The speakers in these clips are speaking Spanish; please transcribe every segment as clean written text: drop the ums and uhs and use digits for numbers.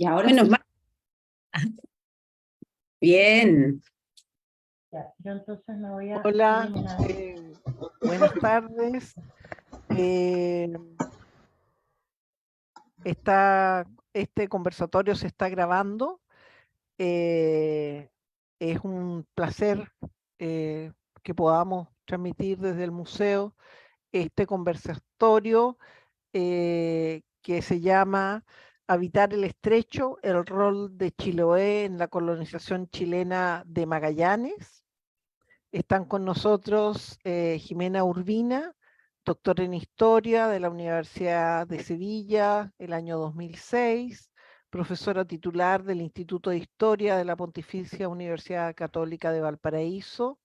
Y ahora Menos sí. mal. Bien. Ya, yo entonces me voy a Hola, eliminar. buenas tardes. Eh, este conversatorio se está grabando. Es un placer que podamos transmitir desde el museo este conversatorio que se llama Habitar el Estrecho, el rol de Chiloé en la colonización chilena de Magallanes. Están con nosotros Jimena Urbina, doctora en Historia de la Universidad de Sevilla, el año 2006, profesora titular del Instituto de Historia de la Pontificia Universidad Católica de Valparaíso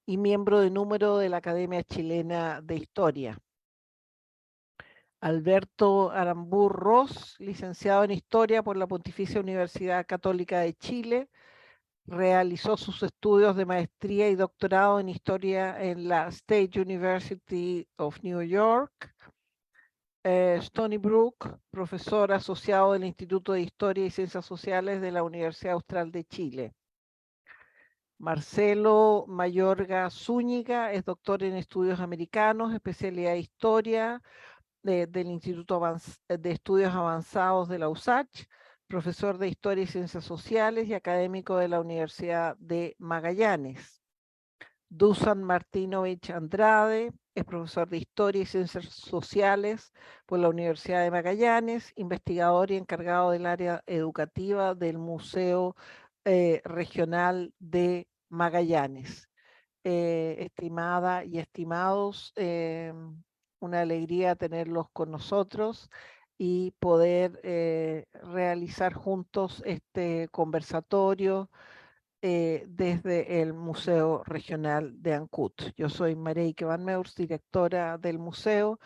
y miembro de número de la Academia Chilena de Historia. Alberto Arambur Ross, licenciado en Historia por la Pontificia Universidad Católica de Chile, realizó sus estudios de maestría y doctorado en historia en la State University of New York. Stony Brook, profesor asociado del Instituto de Historia y Ciencias Sociales de la Universidad Austral de Chile. Marcelo Mayorga Zúñiga es doctor en estudios americanos, especialidad de historia del Instituto de Estudios Avanzados de la USACH, profesor de Historia y Ciencias Sociales y académico de la Universidad de Magallanes. Dusan Martinovich Andrade es profesor de Historia y Ciencias Sociales por la Universidad de Magallanes, investigador y encargado del área educativa del Museo Regional de Magallanes. Estimada y estimados, una alegría tenerlos con nosotros y poder realizar juntos este conversatorio desde el Museo Regional de Ancud. Yo soy Mareike Van Meurs, directora del museo.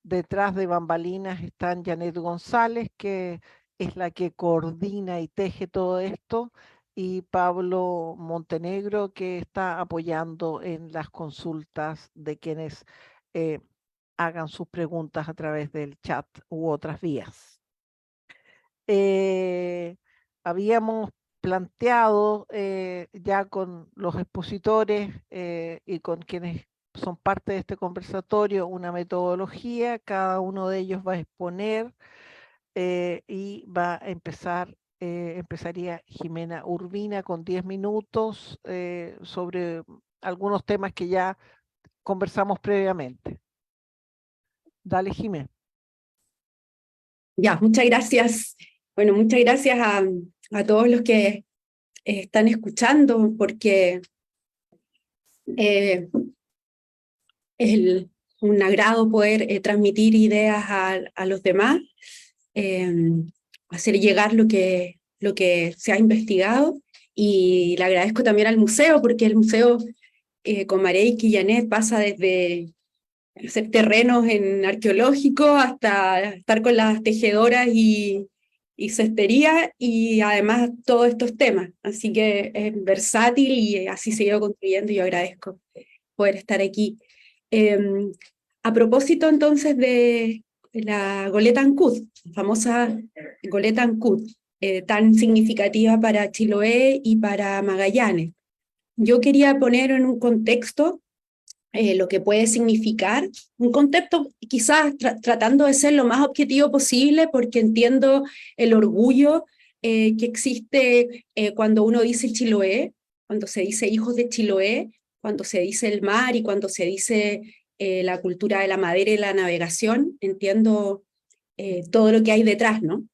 Detrás de bambalinas están Janet González, que es la que coordina y teje todo esto, y Pablo Montenegro, que está apoyando en las consultas de quienes hagan sus preguntas a través del chat u otras vías. Habíamos planteado ya con los expositores y con quienes son parte de este conversatorio una metodología. Cada uno de ellos va a exponer y va a empezaría Jimena Urbina con 10 minutos sobre algunos temas que ya conversamos previamente. Dale, Jimena. Ya, muchas gracias. Bueno, muchas gracias a todos los que están escuchando, porque es un agrado poder transmitir ideas a los demás, hacer llegar lo que se ha investigado, y le agradezco también al museo, porque el museo con Mareike y Janet pasa desde hacer terrenos en arqueológico hasta estar con las tejedoras y cestería, y además todos estos temas. Así que es versátil y así se ha ido construyendo, y yo agradezco poder estar aquí. A propósito entonces de la goleta Ancud, la famosa goleta Ancud, tan significativa para Chiloé y para Magallanes. Yo quería poner en un contexto lo que puede significar, un concepto quizás tratando de ser lo más objetivo posible, porque entiendo el orgullo que existe cuando uno dice Chiloé, cuando se dice hijos de Chiloé, cuando se dice el mar y cuando se dice la cultura de la madera y la navegación. Entiendo todo lo que hay detrás, ¿no?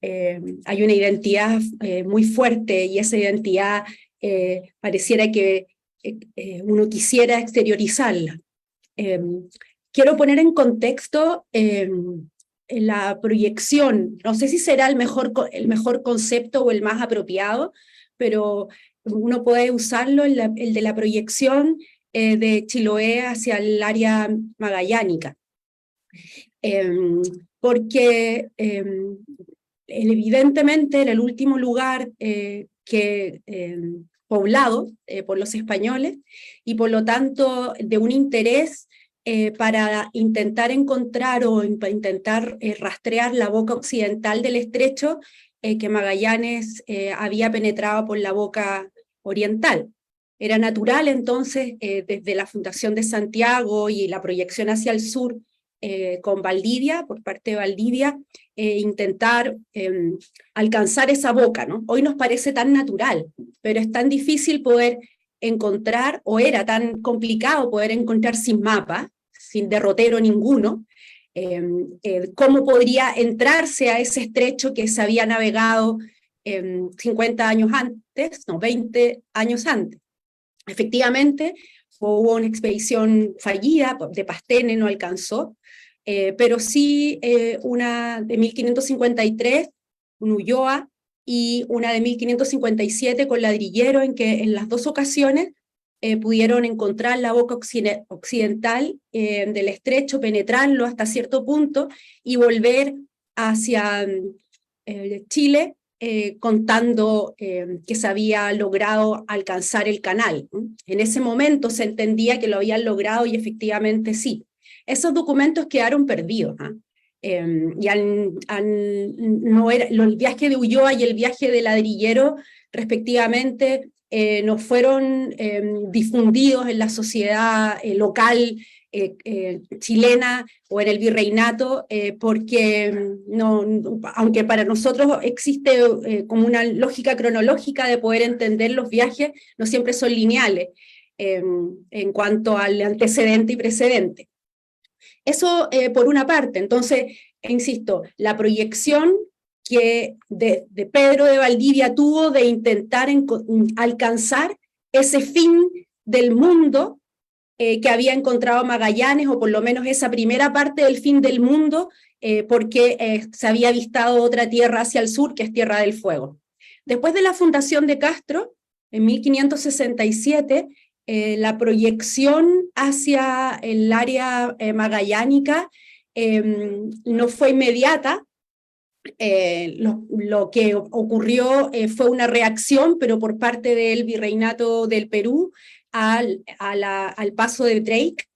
Hay una identidad muy fuerte, y esa identidad pareciera que uno quisiera exteriorizarla. Quiero poner en contexto la proyección. No sé si será el mejor concepto o el más apropiado, pero uno puede usarlo, el de la proyección de Chiloé hacia el área magallánica. Porque evidentemente era el último lugar poblado por los españoles, y por lo tanto de un interés para intentar encontrar o para intentar rastrear la boca occidental del estrecho, que Magallanes había penetrado por la boca oriental. Era natural entonces, desde la fundación de Santiago y la proyección hacia el sur con Valdivia, por parte de Valdivia, intentar alcanzar esa boca, ¿no? Hoy nos parece tan natural, pero es tan difícil poder encontrar, o era tan complicado poder encontrar sin mapa, sin derrotero ninguno, cómo podría entrarse a ese estrecho que se había navegado 50 años antes, no, 20 años antes. Efectivamente, hubo una expedición fallida, de Pastene no alcanzó, pero sí una de 1553, un Ulloa, y una de 1557 con Ladrillero, en que en las dos ocasiones pudieron encontrar la boca occidental del estrecho, penetrarlo hasta cierto punto y volver hacia Chile, contando que se había logrado alcanzar el canal. En ese momento se entendía que lo habían logrado y efectivamente sí. Esos documentos quedaron perdidos. Y no era, el viaje de Ulloa y el viaje de Ladrillero, respectivamente, no fueron difundidos en la sociedad local chilena o en el virreinato, porque aunque para nosotros existe como una lógica cronológica de poder entender los viajes, no siempre son lineales en cuanto al antecedente y precedente. Eso por una parte. Entonces, insisto, la proyección que de Pedro de Valdivia tuvo de intentar alcanzar ese fin del mundo que había encontrado Magallanes, o por lo menos esa primera parte del fin del mundo, porque se había avistado otra tierra hacia el sur, que es Tierra del Fuego. Después de la fundación de Castro, en 1567, la proyección hacia el área magallánica no fue inmediata. Lo que ocurrió fue una reacción, pero por parte del Virreinato del Perú, al paso de Drake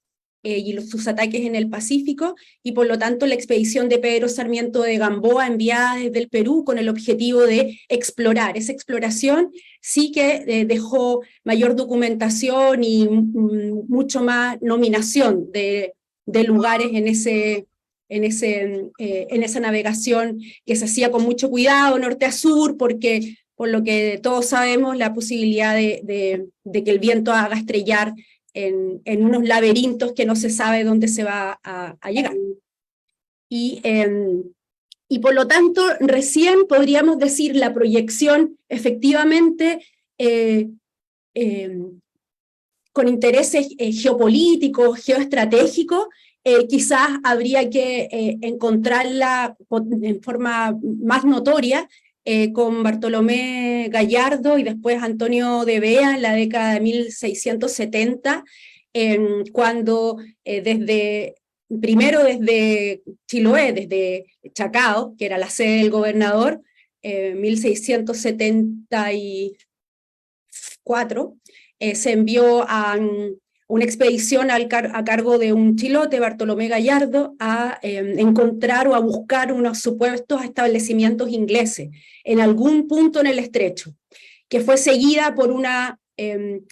y sus ataques en el Pacífico, y por lo tanto la expedición de Pedro Sarmiento de Gamboa enviada desde el Perú con el objetivo de explorar. Esa exploración sí que dejó mayor documentación y mucho más nominación de lugares en esa navegación que se hacía con mucho cuidado, norte a sur, porque por lo que todos sabemos, la posibilidad de que el viento haga estrellar en unos laberintos que no se sabe dónde se va a llegar. Y por lo tanto, recién podríamos decir la proyección efectivamente con intereses geopolíticos, geoestratégicos, quizás habría que encontrarla en forma más notoria con Bartolomé Gallardo y después Antonio de Bea en la década de 1670, cuando primero desde Chiloé, desde Chacao, que era la sede del gobernador, 1674, se envió a una expedición a cargo de un chilote, Bartolomé Gallardo, a encontrar o a buscar unos supuestos establecimientos ingleses en algún punto en el estrecho, que fue seguida por una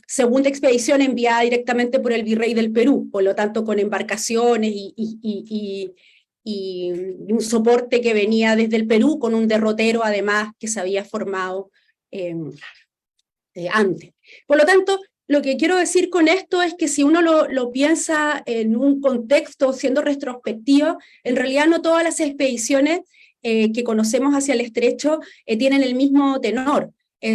segunda expedición enviada directamente por el virrey del Perú, por lo tanto con embarcaciones y un soporte que venía desde el Perú, con un derrotero además que se había formado antes. Por lo tanto, lo que quiero decir con esto es que si uno lo piensa en un contexto, siendo retrospectivo, en realidad no todas las expediciones que conocemos hacia el estrecho tienen el mismo tenor.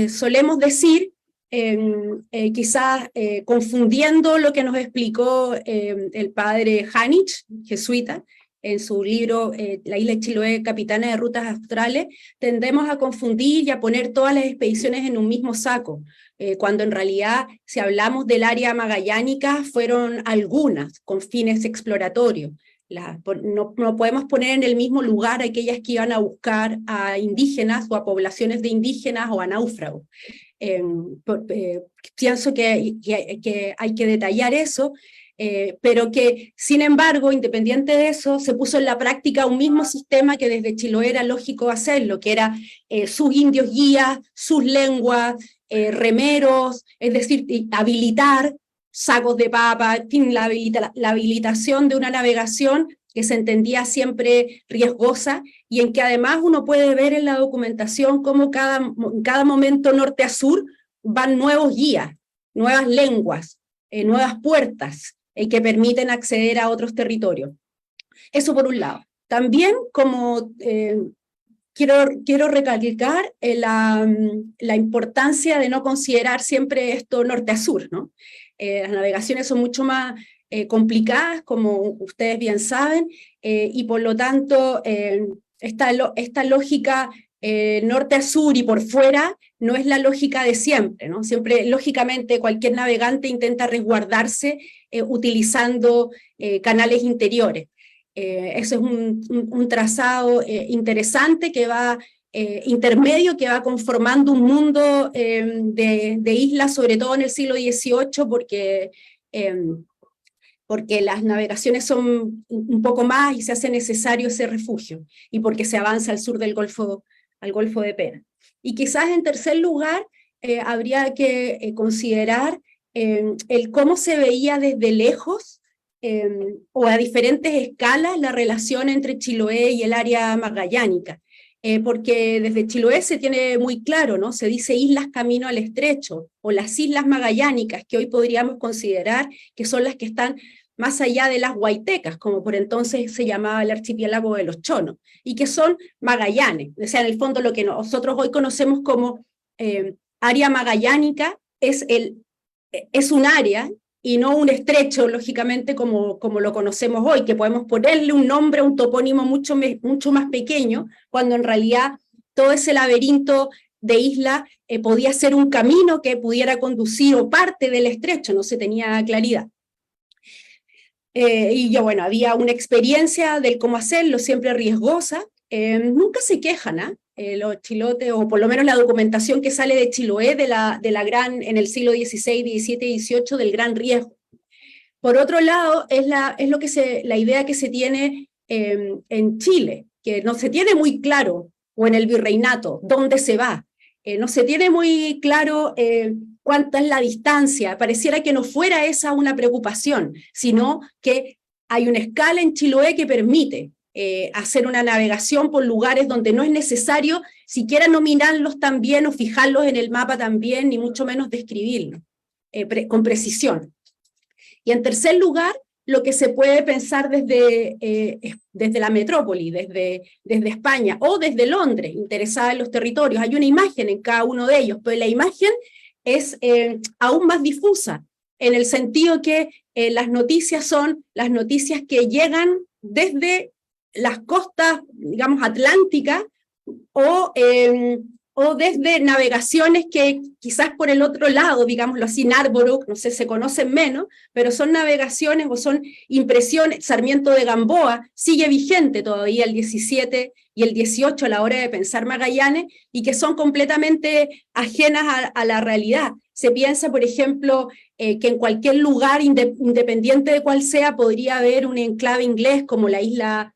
Solemos decir, quizás confundiendo lo que nos explicó el padre Hanich, jesuita, en su libro La isla de Chiloé, Capitana de Rutas Astrales, tendemos a confundir y a poner todas las expediciones en un mismo saco, cuando en realidad, si hablamos del área magallánica, fueron algunas con fines exploratorios. No podemos poner en el mismo lugar aquellas que iban a buscar a indígenas o a poblaciones de indígenas o a náufragos. Pienso que hay que detallar eso. pero que, sin embargo, independiente de eso, se puso en la práctica un mismo sistema que desde Chiloé era lógico hacerlo, que era sus indios guías, sus lenguas, remeros, es decir, habilitar sacos de papa, en fin, la habilitación de una navegación que se entendía siempre riesgosa y en que además uno puede ver en la documentación cómo en cada momento norte a sur van nuevos guías, nuevas lenguas, nuevas puertas que permiten acceder a otros territorios. Eso por un lado. También como quiero recalcar la importancia de no considerar siempre esto norte a sur, ¿no? Las navegaciones son mucho más complicadas, como ustedes bien saben, y por lo tanto esta lógica norte a sur y por fuera no es la lógica de siempre, ¿no? Siempre, lógicamente, cualquier navegante intenta resguardarse utilizando canales interiores. Eso es un trazado interesante que va intermedio, que va conformando un mundo de islas, sobre todo en el siglo XVIII, porque las navegaciones son un poco más y se hace necesario ese refugio, y porque se avanza al sur del al Golfo de Pena. Y quizás en tercer lugar habría que considerar el cómo se veía desde lejos o a diferentes escalas la relación entre Chiloé y el área magallánica. Porque desde Chiloé se tiene muy claro, ¿no? Se dice islas camino al estrecho, o las islas magallánicas, que hoy podríamos considerar que son las que están más allá de las Huaytecas, como por entonces se llamaba el archipiélago de los Chonos, y que son Magallanes. O sea, en el fondo lo que nosotros hoy conocemos como área magallánica es un área y no un estrecho, lógicamente, como lo conocemos hoy, que podemos ponerle un nombre, un topónimo mucho más pequeño, cuando en realidad todo ese laberinto de isla podía ser un camino que pudiera conducir o parte del estrecho, no se tenía claridad. Y yo, bueno, había una experiencia del cómo hacerlo, siempre riesgosa, nunca se quejan, los chilotes, o por lo menos la documentación que sale de Chiloé en el siglo XVI, XVII y XVIII del gran riesgo. Por otro lado, es la idea que se tiene en Chile, que no se tiene muy claro, o en el virreinato, dónde se va. No se tiene muy claro cuánta es la distancia, pareciera que no fuera esa una preocupación, sino que hay una escala en Chiloé que permite hacer una navegación por lugares donde no es necesario siquiera nominarlos también o fijarlos en el mapa también, ni mucho menos describirlos con precisión. Y en tercer lugar, lo que se puede pensar desde la metrópoli, desde España o desde Londres, interesada en los territorios. Hay una imagen en cada uno de ellos, pero la imagen es aún más difusa, en el sentido que las noticias son las noticias que llegan desde las costas, digamos, atlánticas, o desde navegaciones que quizás por el otro lado, digámoslo así, Narborough, no sé, se conocen menos, pero son navegaciones o son impresiones. Sarmiento de Gamboa sigue vigente todavía el 17 y el 18 a la hora de pensar Magallanes, y que son completamente ajenas a la realidad. Se piensa, por ejemplo, que en cualquier lugar, independiente de cuál sea, podría haber un enclave inglés como la isla,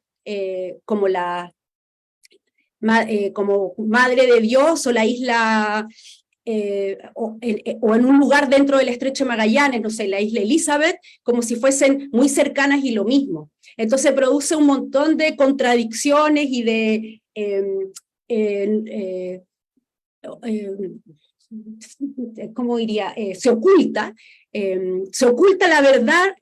como Madre de Dios, o la isla, o en un lugar dentro del Estrecho de Magallanes, no sé, la isla Elizabeth, como si fuesen muy cercanas y lo mismo. Entonces produce un montón de contradicciones y de ¿cómo diría? Se oculta la verdad,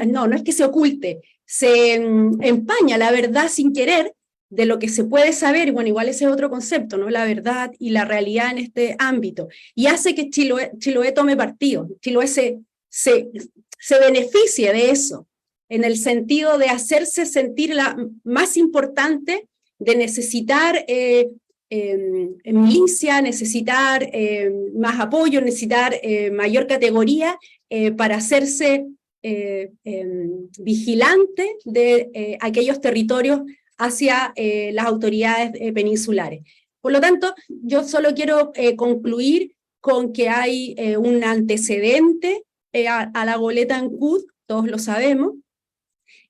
no es que se oculte, se empaña la verdad sin querer de lo que se puede saber. Bueno, igual ese es otro concepto, ¿no? La verdad y la realidad en este ámbito, y hace que Chiloé tome partido. Chiloé se beneficie de eso, en el sentido de hacerse sentir la más importante, de necesitar milicia, necesitar más apoyo, necesitar mayor categoría para hacerse vigilante de aquellos territorios hacia las autoridades peninsulares. Por lo tanto, yo solo quiero concluir con que hay un antecedente a la goleta Ancud todos lo sabemos,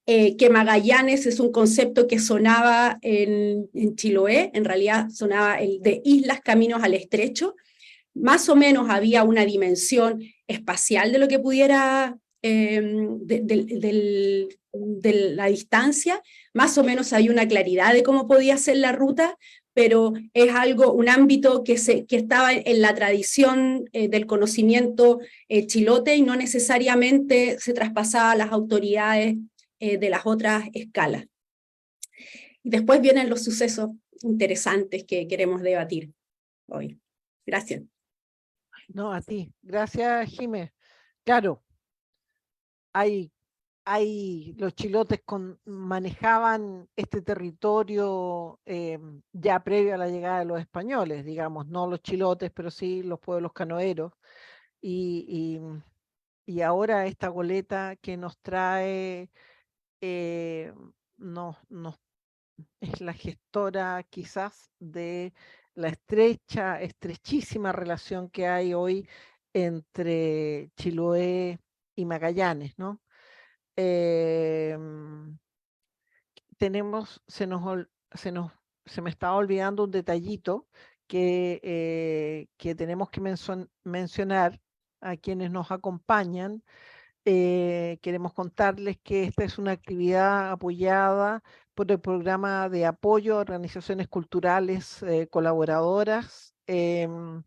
que Magallanes es un concepto que sonaba en Chiloé, en realidad sonaba el de islas, caminos al estrecho, más o menos había una dimensión espacial de lo que pudiera, de la distancia, más o menos hay una claridad de cómo podía ser la ruta, pero es algo, un ámbito que estaba en la tradición del conocimiento chilote y no necesariamente se traspasaba a las autoridades de las otras escalas. Y después vienen los sucesos interesantes que queremos debatir hoy. Gracias. No, a ti. Gracias, Jimé. Claro, los chilotes manejaban este territorio ya previo a la llegada de los españoles, digamos, no los chilotes, pero sí los pueblos canoeros. Y ahora esta goleta que nos trae es la gestora quizás de la estrechísima relación que hay hoy entre Chiloé y Magallanes, ¿no? Se me estaba olvidando un detallito que tenemos que mencionar a quienes nos acompañan. Queremos contarles que esta es una actividad apoyada por el programa de apoyo a organizaciones culturales colaboradoras que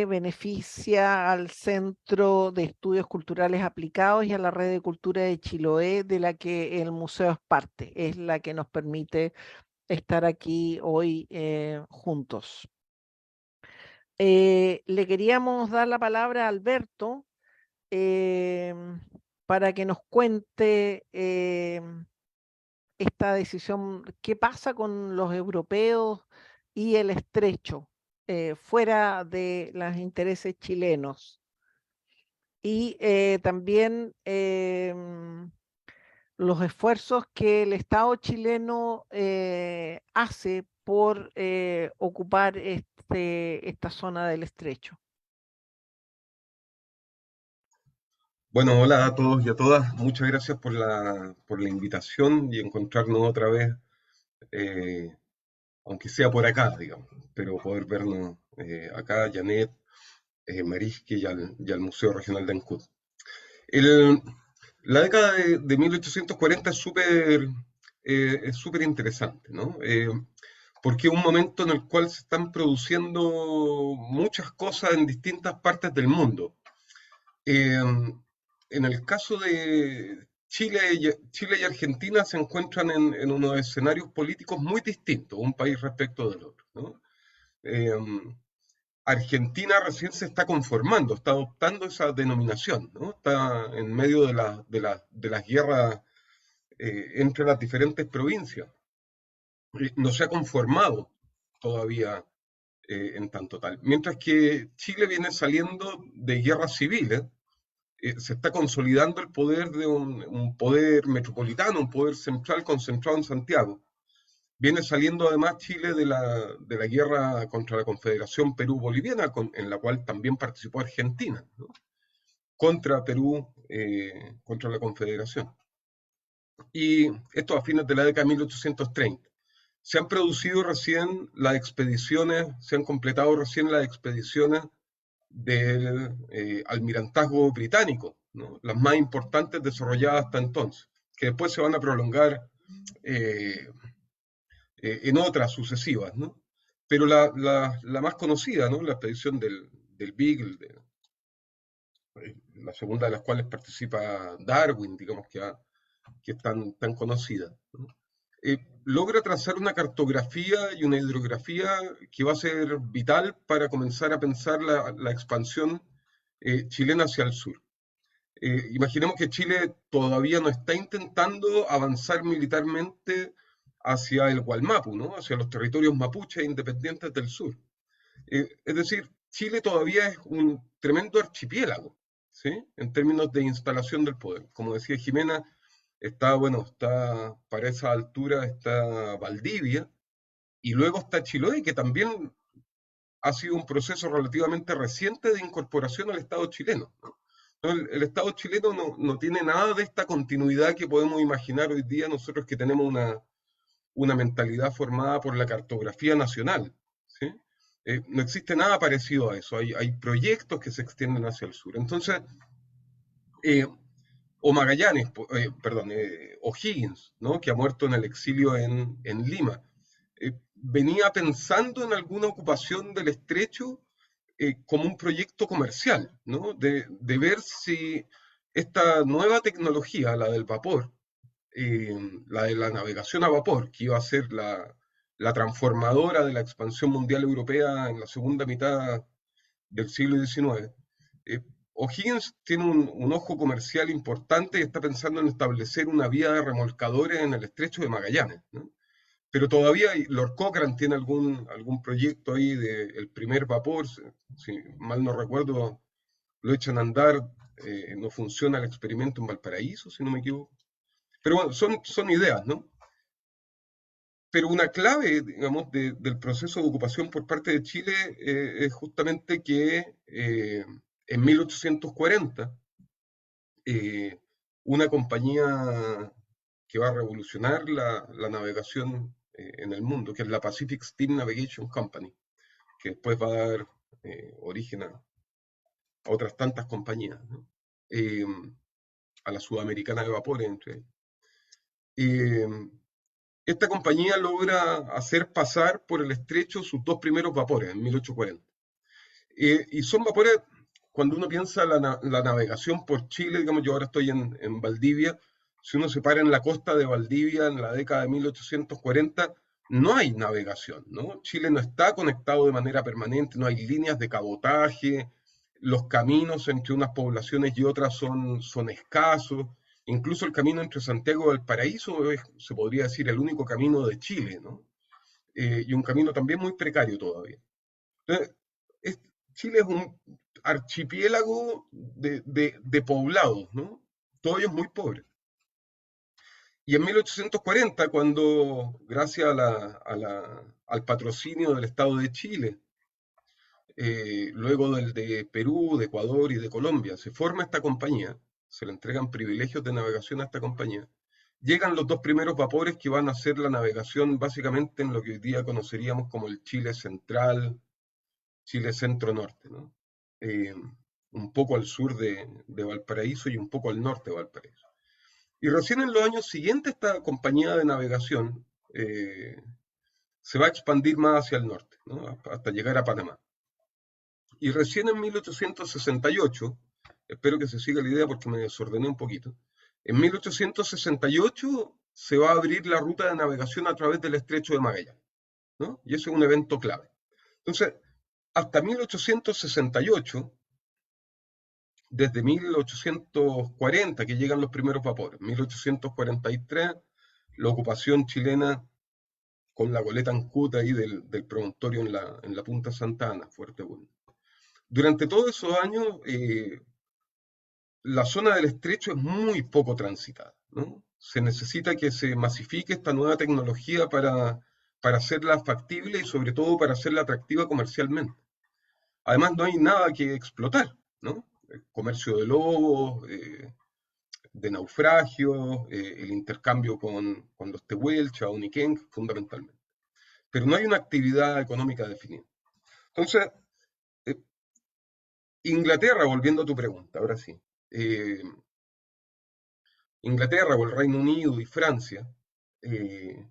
beneficia al Centro de Estudios Culturales Aplicados y a la Red de Cultura de Chiloé, de la que el museo es parte, es la que nos permite estar aquí hoy juntos. Le queríamos dar la palabra a Alberto para que nos cuente esta decisión, qué pasa con los europeos y el estrecho fuera de los intereses chilenos. Y también los esfuerzos que el Estado chileno hace por ocupar esta zona del estrecho. Bueno, hola a todos y a todas. Muchas gracias por la invitación y encontrarnos otra vez, aunque sea por acá, digamos, pero poder vernos acá, Janet, Mariski y al Museo Regional de Ancud. La década de 1840 es súper interesante, ¿no? Porque es un momento en el cual se están produciendo muchas cosas en distintas partes del mundo. En el caso de Chile y Argentina se encuentran en unos escenarios políticos muy distintos, un país respecto del otro, ¿no? Argentina recién se está conformando, está adoptando esa denominación, ¿no? Está en medio de las guerras entre las diferentes provincias. No se ha conformado todavía en tanto tal. Mientras que Chile viene saliendo de guerras civiles, se está consolidando el poder de un poder metropolitano, un poder central concentrado en Santiago. Viene saliendo además Chile de la guerra contra la Confederación Perú-Boliviana, en la cual también participó Argentina, ¿no? Contra Perú, contra la Confederación. Y esto a fines de la década de 1830. Se han producido recién las expediciones, se han completado recién las expediciones del almirantazgo británico, ¿no? Las más importantes desarrolladas hasta entonces, que después se van a prolongar en otras sucesivas, ¿no? Pero la más conocida, ¿no? La expedición del Beagle, la segunda de las cuales participa Darwin, digamos que es tan conocida, ¿no? Logra trazar una cartografía y una hidrografía que va a ser vital para comenzar a pensar la expansión chilena hacia el sur. Imaginemos que Chile todavía no está intentando avanzar militarmente hacia el Gualmapu, ¿no? Hacia los territorios mapuches independientes del sur. Es decir, Chile todavía es un tremendo archipiélago, ¿sí? En términos de instalación del poder. Como decía Jimena, está para esa altura está Valdivia, y luego está Chiloé, que también ha sido un proceso relativamente reciente de incorporación al Estado chileno, ¿no? ¿no? El Estado chileno no tiene nada de esta continuidad que podemos imaginar hoy día nosotros que tenemos una mentalidad formada por la cartografía nacional, ¿sí? No existe nada parecido a eso. Hay proyectos que se extienden hacia el sur. Entonces, eh, o Magallanes, perdón, O'Higgins, ¿no? Que ha muerto en el exilio en Lima, venía pensando en alguna ocupación del estrecho como un proyecto comercial, ¿no? De ver si esta nueva tecnología, la del vapor, la de la navegación a vapor, que iba a ser la transformadora de la expansión mundial europea en la segunda mitad del siglo XIX. O'Higgins tiene un ojo comercial importante y está pensando en establecer una vía de remolcadores en el estrecho de Magallanes, ¿no? Pero todavía Lord Cochrane tiene algún proyecto ahí del primer vapor, si mal no recuerdo, lo echan a andar, no funciona el experimento en Valparaíso, si no me equivoco. Pero bueno, son ideas, ¿no? Pero una clave, digamos, del proceso de ocupación por parte de Chile es justamente que en 1840 una compañía que va a revolucionar la navegación en el mundo, que es la Pacific Steam Navigation Company, que después va a dar origen a otras tantas compañías, ¿no? A la Sudamericana de Vapores, entre ellas. Esta compañía logra hacer pasar por el estrecho sus dos primeros vapores en 1840. Y son vapores, cuando uno piensa la navegación por Chile, digamos, yo ahora estoy en Valdivia, si uno se para en la costa de Valdivia en la década de 1840, no hay navegación, ¿no? Chile no está conectado de manera permanente, no hay líneas de cabotaje, los caminos entre unas poblaciones y otras son escasos, incluso el camino entre Santiago y Valparaíso es, se podría decir, el único camino de Chile, ¿no? Y un camino también muy precario todavía. Entonces, es- Chile es un archipiélago de poblados, ¿no? Todos ellos muy pobres. Y en 1840, cuando, gracias al patrocinio del Estado de Chile, luego del de Perú, de Ecuador y de Colombia, se forma esta compañía, se le entregan privilegios de navegación a esta compañía, llegan los dos primeros vapores que van a hacer la navegación básicamente en lo que hoy día conoceríamos como el Chile central, Chile centro-norte, ¿no? Eh, un poco al sur de Valparaíso y un poco al norte de Valparaíso. Y recién en los años siguientes esta compañía de navegación se va a expandir más hacia el norte, ¿no? Hasta llegar a Panamá. Y recién en 1868, espero que se siga la idea porque me desordené un poquito, en 1868 se va a abrir la ruta de navegación a través del estrecho de Magallanes, ¿no? Y ese es un evento clave. Entonces, hasta 1868, desde 1840 que llegan los primeros vapores, 1843, la ocupación chilena con la goleta Ancuta ahí del promontorio en la punta Santa Ana, Fuerte Bulnes. Durante todos esos años, la zona del estrecho es muy poco transitada, ¿no? Se necesita que se masifique esta nueva tecnología para hacerla factible y sobre todo para hacerla atractiva comercialmente. Además, no hay nada que explotar, ¿no? El comercio de lobos, de naufragios, el intercambio con los tehuelches, Uniquén, fundamentalmente. Pero no hay una actividad económica definida. Entonces, eh, Inglaterra, volviendo a tu pregunta, ahora sí. eh, Inglaterra o el Reino Unido y Francia, eh,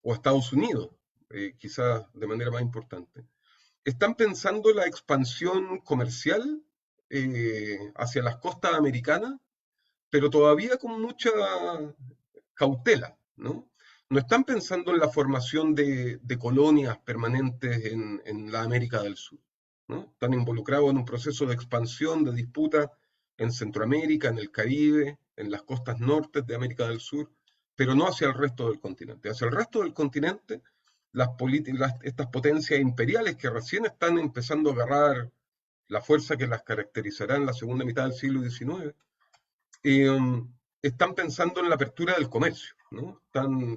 o Estados Unidos, quizás de manera más importante, están pensando la expansión comercial hacia las costas americanas, pero todavía con mucha cautela, ¿no? No están pensando en la formación de colonias permanentes en la América del Sur, ¿no? Están involucrados en un proceso de expansión, de disputa en Centroamérica, en el Caribe, en las costas norte de América del Sur, pero no hacia el resto del continente. Hacia el resto del continente, estas potencias imperiales que recién están empezando a agarrar la fuerza que las caracterizará en la segunda mitad del siglo XIX, están pensando en la apertura del comercio, ¿no?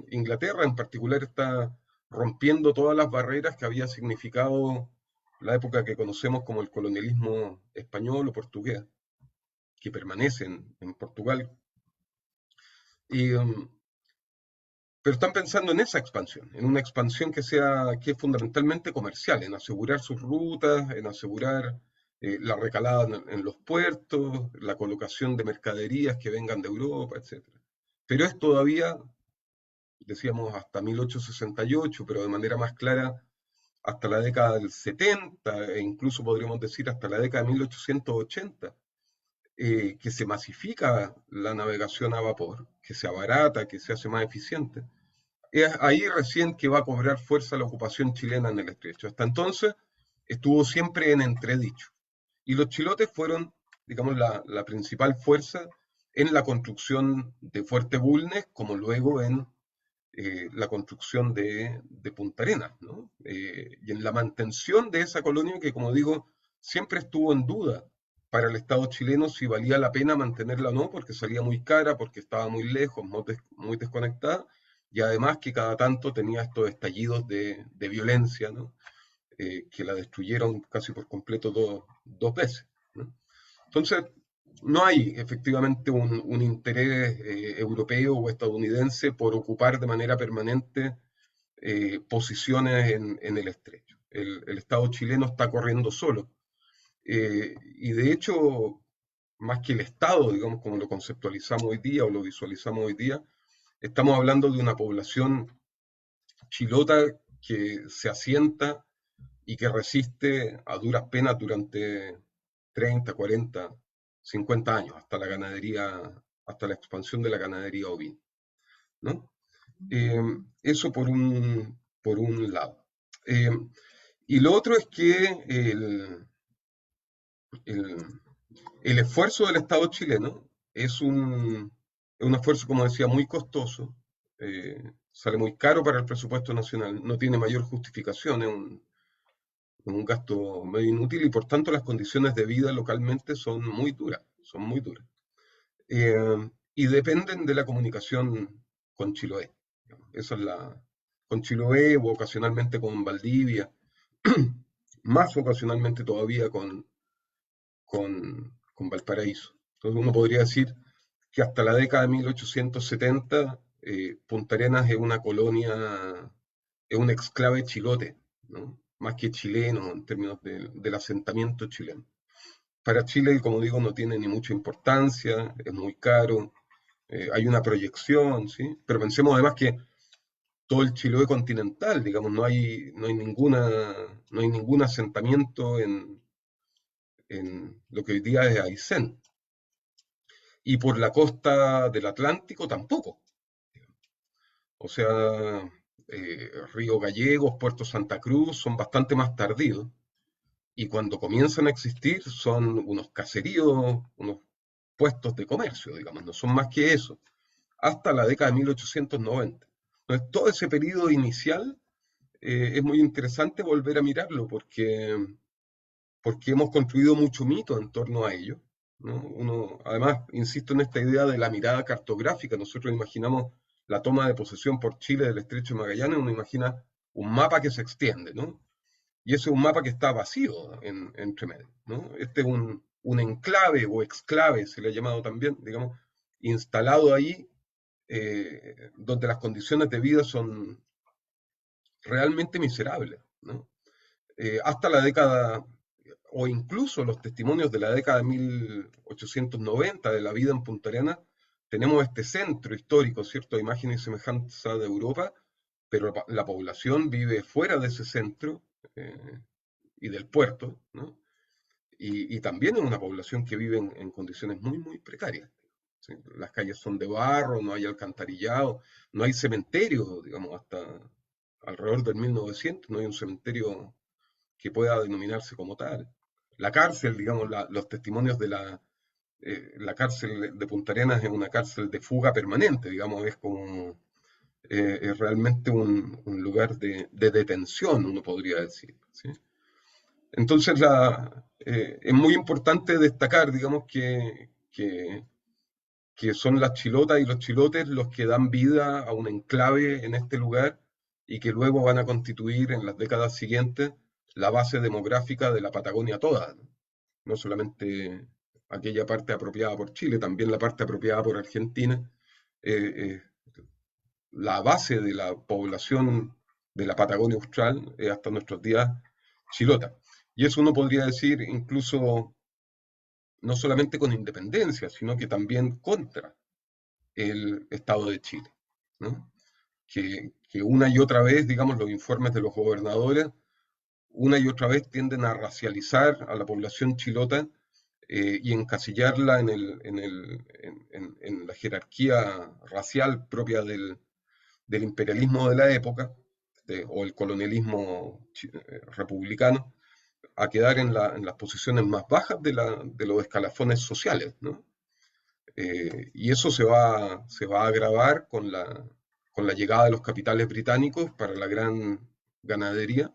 Inglaterra en particular está rompiendo todas las barreras que había significado la época que conocemos como el colonialismo español o portugués. que permanece en Portugal. Pero están pensando en esa expansión, en una expansión que es fundamentalmente comercial, en asegurar sus rutas, en asegurar la recalada en los puertos, la colocación de mercaderías que vengan de Europa, etc. Pero es todavía, decíamos, hasta 1868, pero de manera más clara, hasta la década del 70, e incluso podríamos decir hasta la década de 1880, que se masifica la navegación a vapor, que se abarata, que se hace más eficiente. Es ahí recién que va a cobrar fuerza la ocupación chilena en el estrecho. Hasta entonces estuvo siempre en entredicho. Y los chilotes fueron, digamos, la principal fuerza en la construcción de Fuerte Bulnes, como luego en la construcción de Punta Arenas, ¿no? Y en la mantención de esa colonia que, como digo, siempre estuvo en duda para el Estado chileno si valía la pena mantenerla o no, porque salía muy cara, porque estaba muy lejos, muy desconectada, y además que cada tanto tenía estos estallidos de violencia, ¿no? Que la destruyeron casi por completo dos veces, ¿no? Entonces, no hay efectivamente un interés europeo o estadounidense por ocupar de manera permanente posiciones en el estrecho. El Estado chileno está corriendo solo. Y de hecho, más que el Estado, digamos, como lo conceptualizamos hoy día o lo visualizamos hoy día, estamos hablando de una población chilota que se asienta y que resiste a duras penas durante 30, 40, 50 años, hasta la ganadería, hasta la expansión de la ganadería ovina, ¿no? Eso por un lado. Y lo otro es que el esfuerzo del Estado chileno es un esfuerzo, como decía, muy costoso, sale muy caro para el presupuesto nacional, no tiene mayor justificación, es un gasto medio inútil y por tanto las condiciones de vida localmente son muy duras, son muy duras. Y dependen de la comunicación con Chiloé. Esa es con Chiloé o ocasionalmente con Valdivia, más ocasionalmente todavía con Valparaíso. Entonces uno podría decir que hasta la década de 1870 Punta Arenas es una colonia, es un exclave chilote, ¿no? Más que chileno en términos del asentamiento chileno. Para Chile, como digo, no tiene ni mucha importancia, es muy caro, hay una proyección, ¿sí? Pero pensemos además que todo el Chiloé continental, digamos, no hay ningún asentamiento en lo que hoy día es Aysén. Y por la costa del Atlántico tampoco. O sea, Río Gallegos, Puerto Santa Cruz son bastante más tardíos. Y cuando comienzan a existir son unos caseríos, unos puestos de comercio, digamos, no son más que eso, hasta la década de 1890. Entonces, todo ese periodo inicial es muy interesante volver a mirarlo porque hemos construido mucho mito en torno a ello, ¿no? Además, insisto en esta idea de la mirada cartográfica, nosotros imaginamos la toma de posesión por Chile del Estrecho de Magallanes, uno imagina un mapa que se extiende, ¿no? Y ese es un mapa que está vacío entre medio, ¿no? Este es un enclave o exclave, se le ha llamado también, digamos, instalado ahí, donde las condiciones de vida son realmente miserables, ¿no? Hasta la década, o incluso los testimonios de la década de 1890 de la vida en Punta Arenas, tenemos este centro histórico, ¿cierto?, de imagen y semejanza de Europa, pero la población vive fuera de ese centro y del puerto, ¿no? Y también es una población que vive en condiciones muy, muy precarias, ¿sí? Las calles son de barro, no hay alcantarillado, no hay cementerio, digamos, hasta alrededor del 1900, no hay un cementerio que pueda denominarse como tal. La cárcel, digamos, los testimonios de la cárcel de Punta Arenas es una cárcel de fuga permanente, digamos, es como, es realmente un lugar de detención, uno podría decir, ¿sí? Entonces, es muy importante destacar, digamos, que son las chilotas y los chilotes los que dan vida a un enclave en este lugar y que luego van a constituir en las décadas siguientes la base demográfica de la Patagonia toda, no solamente aquella parte apropiada por Chile, también la parte apropiada por Argentina. La base de la población de la Patagonia Austral es hasta nuestros días chilota. Y eso uno podría decir incluso no solamente con independencia, sino que también contra el Estado de Chile, ¿no? Que una y otra vez, digamos, los informes de los gobernadores, una y otra vez tienden a racializar a la población chilota y encasillarla en la jerarquía racial propia del imperialismo de la época, o el colonialismo republicano, a quedar en las posiciones más bajas de los escalafones sociales, ¿no? Y eso se va a agravar con la llegada de los capitales británicos para la gran ganadería,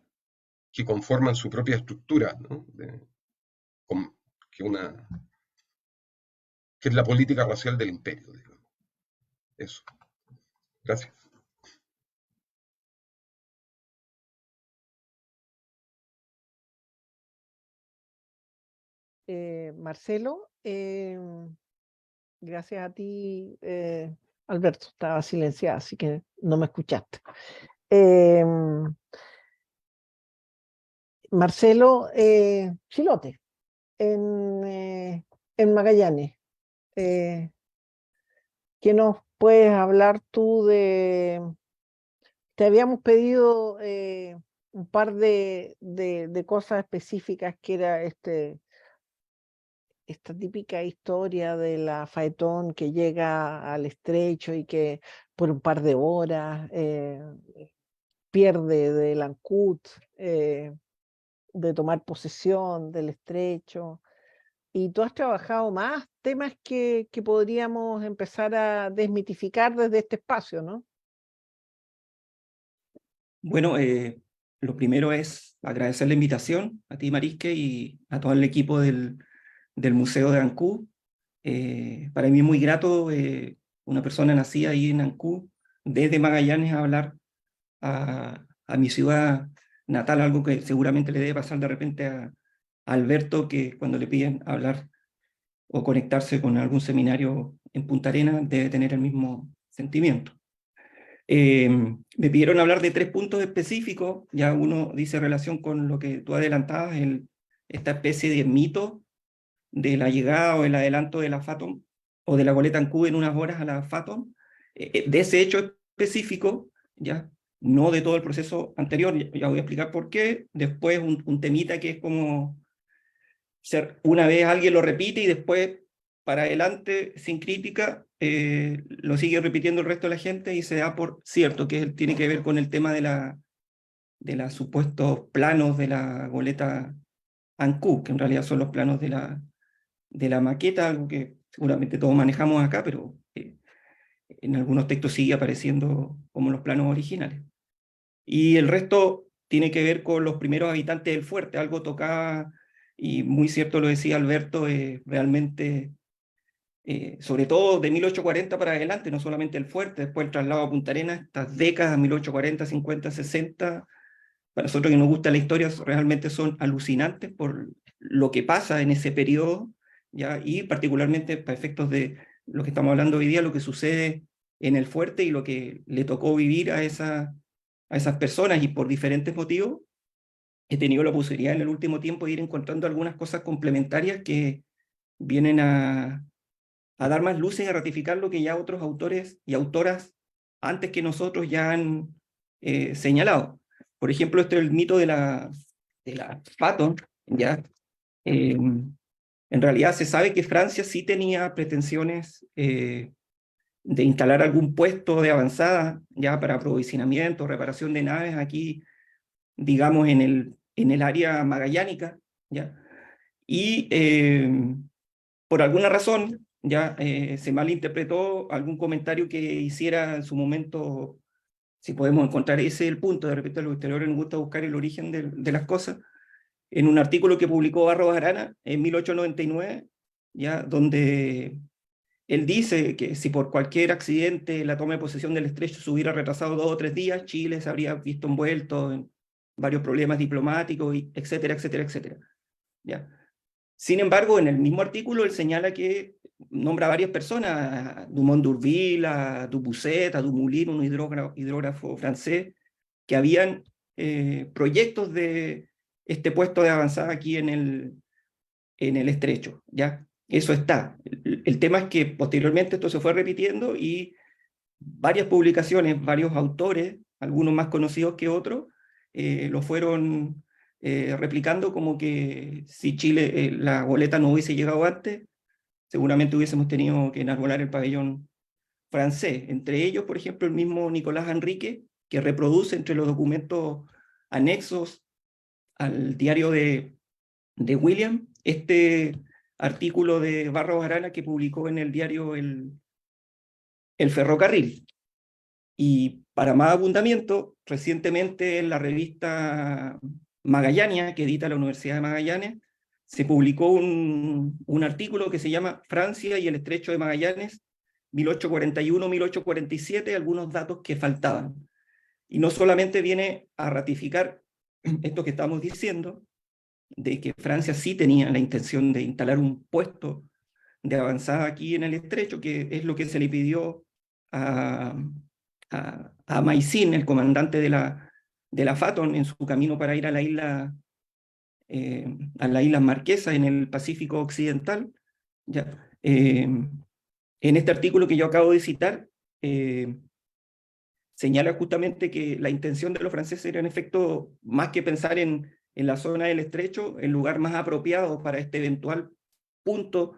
que conforman su propia estructura, ¿no? Que es la política racial del imperio, digamos. Eso. Gracias. Marcelo, gracias a ti, Alberto, estaba silenciada, así que no me escuchaste. Marcelo Chilote, en Magallanes. ¿Qué nos puedes hablar tú de...? Te habíamos pedido un par de cosas específicas, que era esta típica historia de la Faetón que llega al estrecho y que por un par de horas pierde del Ancud, de tomar posesión del estrecho. Y tú has trabajado más temas que podríamos empezar a desmitificar desde este espacio, ¿no? Bueno, lo primero es agradecer la invitación a ti, Marisque, y a todo el equipo del Museo de Ancud. Para mí es muy grato una persona nacida ahí en Ancud, desde Magallanes, a hablar a mi ciudad natal, algo que seguramente le debe pasar de repente a Alberto, que cuando le piden hablar o conectarse con algún seminario en Punta Arenas, debe tener el mismo sentimiento. Me pidieron hablar de 3 puntos específicos. Ya uno dice relación con lo que tú adelantabas, esta especie de mito de la llegada o el adelanto de la Fathom, o de la goleta Ancud en unas horas a la Fathom, de ese hecho específico, ya, no de todo el proceso anterior. Ya voy a explicar por qué. Después un temita que es como una vez alguien lo repite y después para adelante, sin crítica, lo sigue repitiendo el resto de la gente y se da por cierto, que tiene que ver con el tema de los supuestos planos de la goleta Ancud, que en realidad son los planos de la maqueta, algo que seguramente todos manejamos acá, pero en algunos textos sigue apareciendo como los planos originales. Y el resto tiene que ver con los primeros habitantes del fuerte, algo tocaba, y muy cierto lo decía Alberto, realmente, sobre todo de 1840 para adelante, no solamente el fuerte, después el traslado a Punta Arenas, estas décadas, 1840, 50, 60, para nosotros que nos gusta la historia, realmente son alucinantes por lo que pasa en ese periodo, ¿ya? Y particularmente para efectos de lo que estamos hablando hoy día, lo que sucede en el fuerte y lo que le tocó vivir a esas personas, y por diferentes motivos he tenido la posibilidad en el último tiempo de ir encontrando algunas cosas complementarias que vienen a dar más luces y a ratificar lo que ya otros autores y autoras antes que nosotros ya han señalado. Por ejemplo, este es el mito de la Fathom, ¿ya? En realidad se sabe que Francia sí tenía pretensiones de instalar algún puesto de avanzada ya para aprovisionamiento, reparación de naves aquí, digamos, en el área magallánica, ¿ya? Y por alguna razón ya se malinterpretó algún comentario que hiciera en su momento, si podemos encontrar ese el punto, de repente a los historiadores nos gusta buscar el origen de las cosas, en un artículo que publicó Barros Arana en 1899, ya, donde él dice que si por cualquier accidente la toma de posesión del estrecho se hubiera retrasado 2 o 3 días, Chile se habría visto envuelto en varios problemas diplomáticos, etcétera, etcétera, etcétera. ¿Ya? Sin embargo, en el mismo artículo él señala que nombra a varias personas, a Dumont d'Urville, a Dubuisset, a Dumoulin, un hidrógrafo francés, que habían proyectos de este puesto de avanzada aquí en el estrecho, ¿ya? Eso está. El tema es que posteriormente esto se fue repitiendo y varias publicaciones, varios autores, algunos más conocidos que otros, lo fueron replicando, como que si Chile, la goleta no hubiese llegado antes, seguramente hubiésemos tenido que enarbolar el pabellón francés. Entre ellos, por ejemplo, el mismo Nicolás Enrique, que reproduce entre los documentos anexos al diario de William, este artículo de Barros Arana que publicó en el diario El Ferrocarril. Y para más abundamiento, recientemente en la revista Magallania, que edita la Universidad de Magallanes, se publicó un artículo que se llama Francia y el Estrecho de Magallanes, 1841-1847, algunos datos que faltaban. Y no solamente viene a ratificar esto que estamos diciendo, de que Francia sí tenía la intención de instalar un puesto de avanzada aquí en el estrecho, que es lo que se le pidió a Maicín, el comandante de la Faton, en su camino para ir a la isla Marquesa en el Pacífico Occidental. Ya, en este artículo que yo acabo de citar, señala justamente que la intención de los franceses era, en efecto, más que pensar en la zona del estrecho, el lugar más apropiado para este eventual punto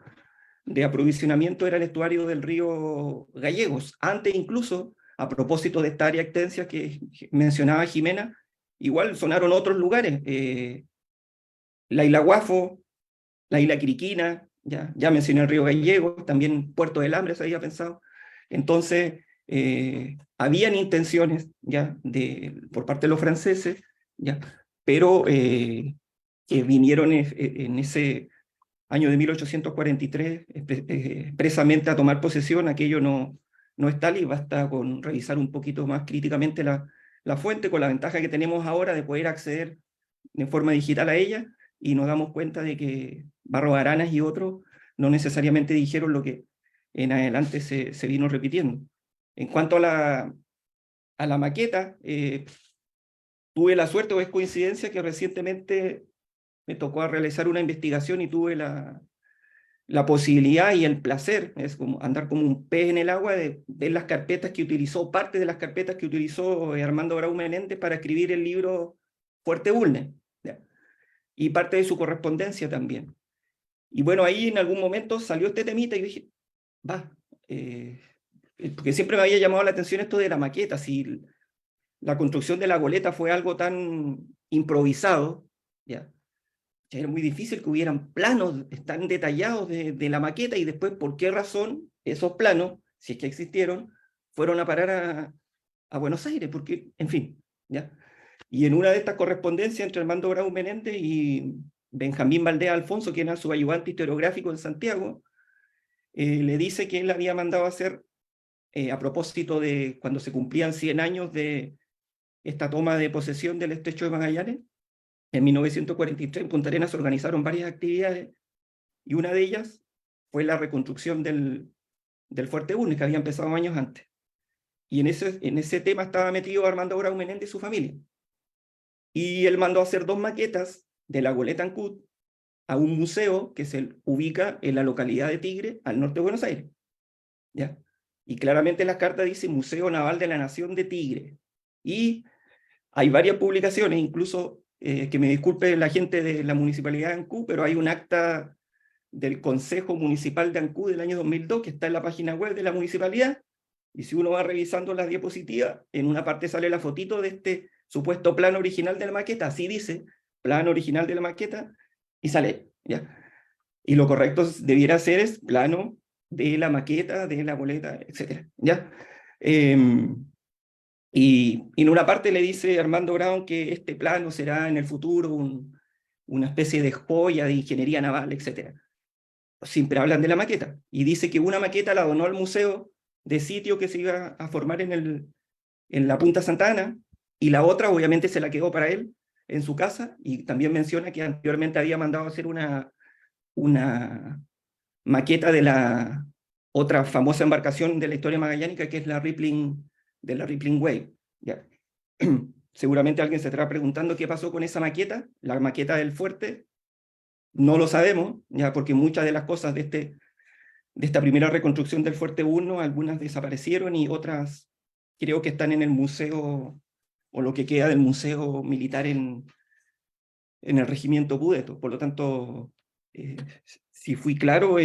de aprovisionamiento era el estuario del río Gallegos. Antes incluso, a propósito de esta área extensa que mencionaba Jimena, igual sonaron otros lugares, la isla Guafo, la isla Quiriquina, ya mencioné el río Gallegos, también Puerto del Hambre se había pensado. Entonces, habían intenciones ya por parte de los franceses, ya, pero que vinieron en ese año de 1843 expresamente a tomar posesión. Aquello no es tal, y basta con revisar un poquito más críticamente la fuente, con la ventaja que tenemos ahora de poder acceder de forma digital a ella, y nos damos cuenta de que Barros Aranas y otros no necesariamente dijeron lo que en adelante se vino repitiendo. En cuanto a la maqueta, tuve la suerte, o es coincidencia, que recientemente me tocó realizar una investigación y tuve la posibilidad y el placer, es como andar como un pez en el agua, de ver las carpetas que utilizó, parte de las carpetas que utilizó Armando Grau Menéndez para escribir el libro Fuerte Bulnes, ¿ya? Y parte de su correspondencia también. Y bueno, ahí en algún momento salió este temita y dije, porque siempre me había llamado la atención esto de la maqueta, si la construcción de la goleta fue algo tan improvisado, ¿ya? Era muy difícil que hubieran planos tan detallados de la maqueta, y después por qué razón esos planos, si es que existieron, fueron a parar a Buenos Aires, porque, en fin, ¿ya? Y en una de estas correspondencias entre Armando Grau Menéndez y Benjamín Valdés Alfonso, quien era su ayudante historiográfico en Santiago, le dice que él había mandado a hacer, a propósito de cuando se cumplían 100 años de esta toma de posesión del estrecho de Magallanes, en 1943 en Punta Arenas se organizaron varias actividades, y una de ellas fue la reconstrucción del Fuerte Bulnes, que había empezado años antes. Y en ese tema estaba metido Armando Grau Menéndez y su familia. Y él mandó a hacer 2 maquetas de la goleta Ancud a un museo que se ubica en la localidad de Tigre, al norte de Buenos Aires, ¿ya? Y claramente en las cartas dice Museo Naval de la Nación de Tigre. Y hay varias publicaciones, incluso, que me disculpe la gente de la Municipalidad de Ancud, pero hay un acta del Consejo Municipal de Ancud del año 2002 que está en la página web de la municipalidad, y si uno va revisando las diapositivas, en una parte sale la fotito de este supuesto plano original de la maqueta, así dice, plano original de la maqueta, y sale, ¿ya? Y lo correcto debiera ser es plano de la maqueta, de la boleta, etc., ¿ya? Y en una parte le dice Armando Grau que este plano será en el futuro una especie de joya de ingeniería naval, etc. Siempre hablan de la maqueta, y dice que una maqueta la donó al museo de sitio que se iba a formar en la Punta Santa Ana, y la otra obviamente se la quedó para él en su casa, y también menciona que anteriormente había mandado a hacer una una maqueta de la otra famosa embarcación de la historia magallánica, que es la Rippling Wave. ¿Ya? Seguramente alguien se estará preguntando qué pasó con esa maqueta, la maqueta del fuerte. No lo sabemos, ya, porque muchas de las cosas de esta primera reconstrucción del Fuerte 1, algunas desaparecieron y otras creo que están en el museo, o lo que queda del museo militar en el regimiento Pudeto. Por lo tanto, si fui claro,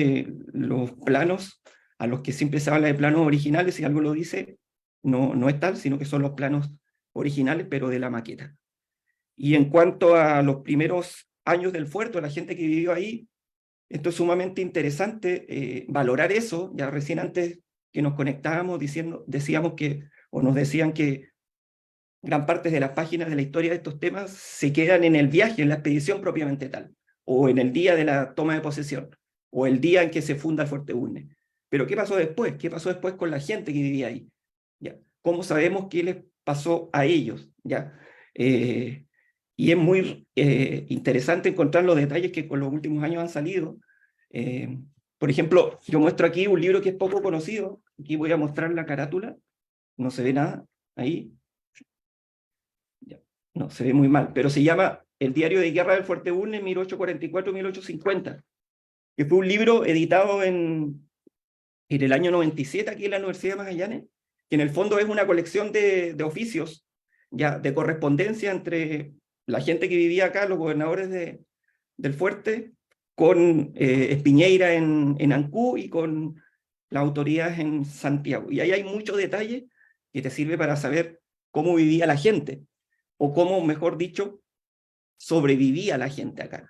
los planos a los que siempre se habla de planos originales, si algo lo dice, no es tal, sino que son los planos originales, pero de la maqueta. Y en cuanto a los primeros años del fuerte, la gente que vivió ahí, esto es sumamente interesante, valorar eso. Ya recién antes que nos conectábamos decíamos que, o nos decían que gran parte de las páginas de la historia de estos temas se quedan en el viaje, en la expedición propiamente tal, o en el día de la toma de posesión, o el día en que se funda el Fuerte Bulnes. Pero ¿qué pasó después? ¿Qué pasó después con la gente que vivía ahí? ¿Ya? ¿Cómo sabemos qué les pasó a ellos? ¿Ya? Y es muy interesante encontrar los detalles que con los últimos años han salido. Por ejemplo, yo muestro aquí un libro que es poco conocido. Aquí voy a mostrar la carátula. No se ve nada ahí. No, se ve muy mal, pero se llama El diario de guerra del Fuerte Bulnes 1844-1850, que fue un libro editado en el año 97 aquí en la Universidad de Magallanes, que en el fondo es una colección de oficios, ya, de correspondencia entre la gente que vivía acá, los gobernadores del fuerte, con Espiñeira en Ancú y con las autoridades en Santiago. Y ahí hay mucho detalle que te sirve para saber cómo vivía la gente, o cómo, mejor dicho, sobrevivía la gente acá.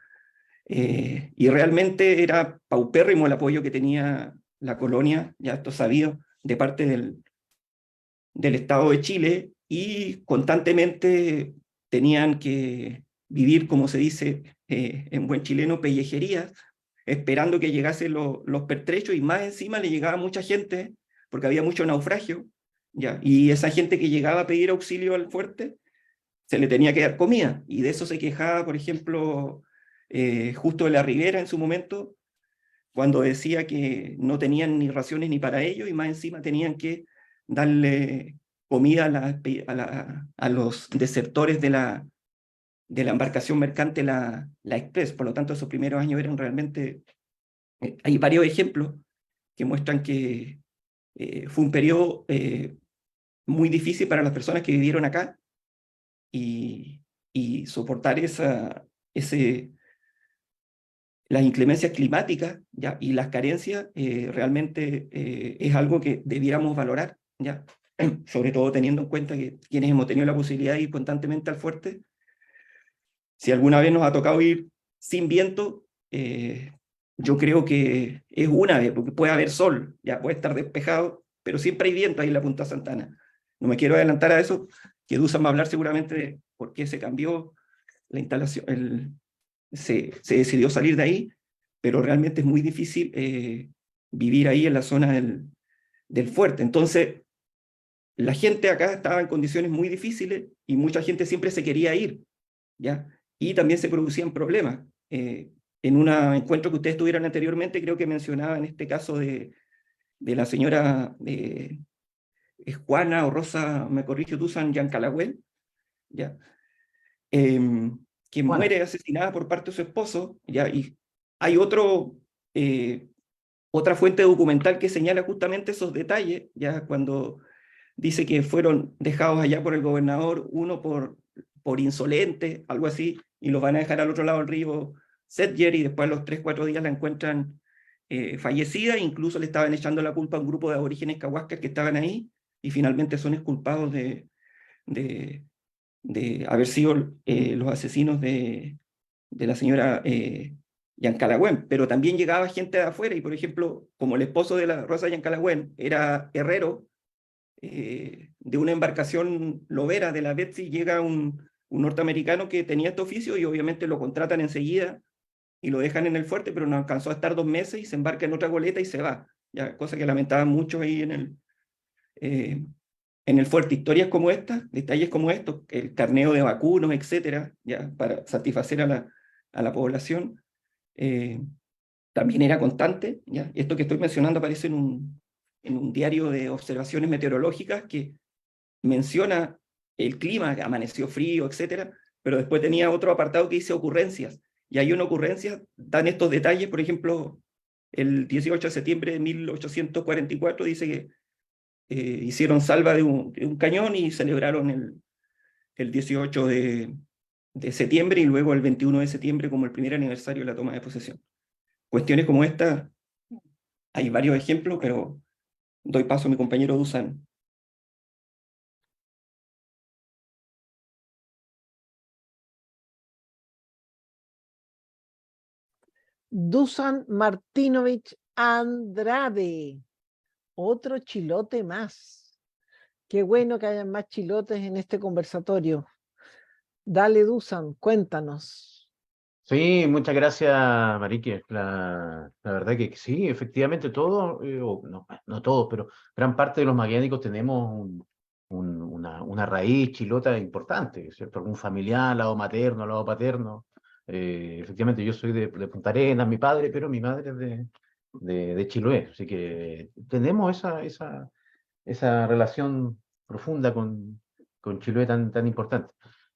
Y realmente era paupérrimo el apoyo que tenía la colonia, ya esto sabido, de parte del Estado de Chile, y constantemente tenían que vivir, como se dice en buen chileno, pellejerías, esperando que llegasen los pertrechos, y más encima le llegaba mucha gente, porque había mucho naufragio, ya, y esa gente que llegaba a pedir auxilio al fuerte, se le tenía que dar comida, y de eso se quejaba, por ejemplo, Justo de la Ribera en su momento, cuando decía que no tenían ni raciones ni para ellos, y más encima tenían que darle comida a los desertores de la embarcación mercante, la Express. Por lo tanto, esos primeros años eran realmente... hay varios ejemplos que muestran que fue un periodo muy difícil para las personas que vivieron acá, y soportar las inclemencias climáticas, ¿ya? Y las carencias realmente es algo que debiéramos valorar, ¿ya? Sobre todo teniendo en cuenta que quienes hemos tenido la posibilidad de ir constantemente al fuerte, si alguna vez nos ha tocado ir sin viento, yo creo que es una vez, porque puede haber sol, ya puede estar despejado, pero siempre hay viento ahí en la Punta Santana. No me quiero adelantar a eso, que Dusan va a hablar seguramente de por qué se cambió la instalación, se decidió salir de ahí, pero realmente es muy difícil vivir ahí en la zona del fuerte. Entonces, la gente acá estaba en condiciones muy difíciles y mucha gente siempre se quería ir, ¿ya? Y también se producían problemas. En un encuentro que ustedes tuvieron anteriormente, creo que mencionaba en este caso de la señora Juana o Rosa, me corrijo tú, San Yancalagüen, ¿ya? Que muere asesinada por parte de su esposo, ¿ya? Y hay otra fuente documental que señala justamente esos detalles, ya, cuando dice que fueron dejados allá por el gobernador, uno por insolente, algo así, y los van a dejar al otro lado del río Sedger, y después a los 3-4 días la encuentran fallecida, incluso le estaban echando la culpa a un grupo de aborígenes cahuascas que estaban ahí, y finalmente son exculpados de haber sido los asesinos de la señora Yancalagüen. Pero también llegaba gente de afuera, y por ejemplo, como el esposo de la Rosa Yancalagüen era herrero de una embarcación lobera de la Betsy, llega un norteamericano que tenía este oficio, y obviamente lo contratan enseguida y lo dejan en el fuerte, pero no alcanzó a estar 2 meses y se embarca en otra goleta y se va, ya, cosa que lamentaban mucho ahí en el fuerte. Historias como estas, detalles como estos, el carneo de vacunos, etcétera, ya, para satisfacer a la población, también era constante, ¿ya? Esto que estoy mencionando aparece en un diario de observaciones meteorológicas que menciona el clima, que amaneció frío, etcétera, pero después tenía otro apartado que dice ocurrencias, y hay una ocurrencia, dan estos detalles, por ejemplo, el 18 de septiembre de 1844 dice que hicieron salva de un cañón y celebraron el 18 de septiembre y luego el 21 de septiembre como el primer aniversario de la toma de posesión. Cuestiones como esta, hay varios ejemplos, pero doy paso a mi compañero Dusan. Dusan Martinovich Andrade, otro chilote más. Qué bueno que hayan más chilotes en este conversatorio. Dale, Dusan, cuéntanos. Sí, muchas gracias, Marique. La verdad que sí, efectivamente todos, o no todos, pero gran parte de los magallánicos tenemos una raíz chilota importante, ¿cierto? Algún familiar, lado materno, lado paterno. Efectivamente, yo soy de Punta Arenas, mi padre, pero mi madre es de Chiloé, así que tenemos esa relación profunda con Chiloé tan importante.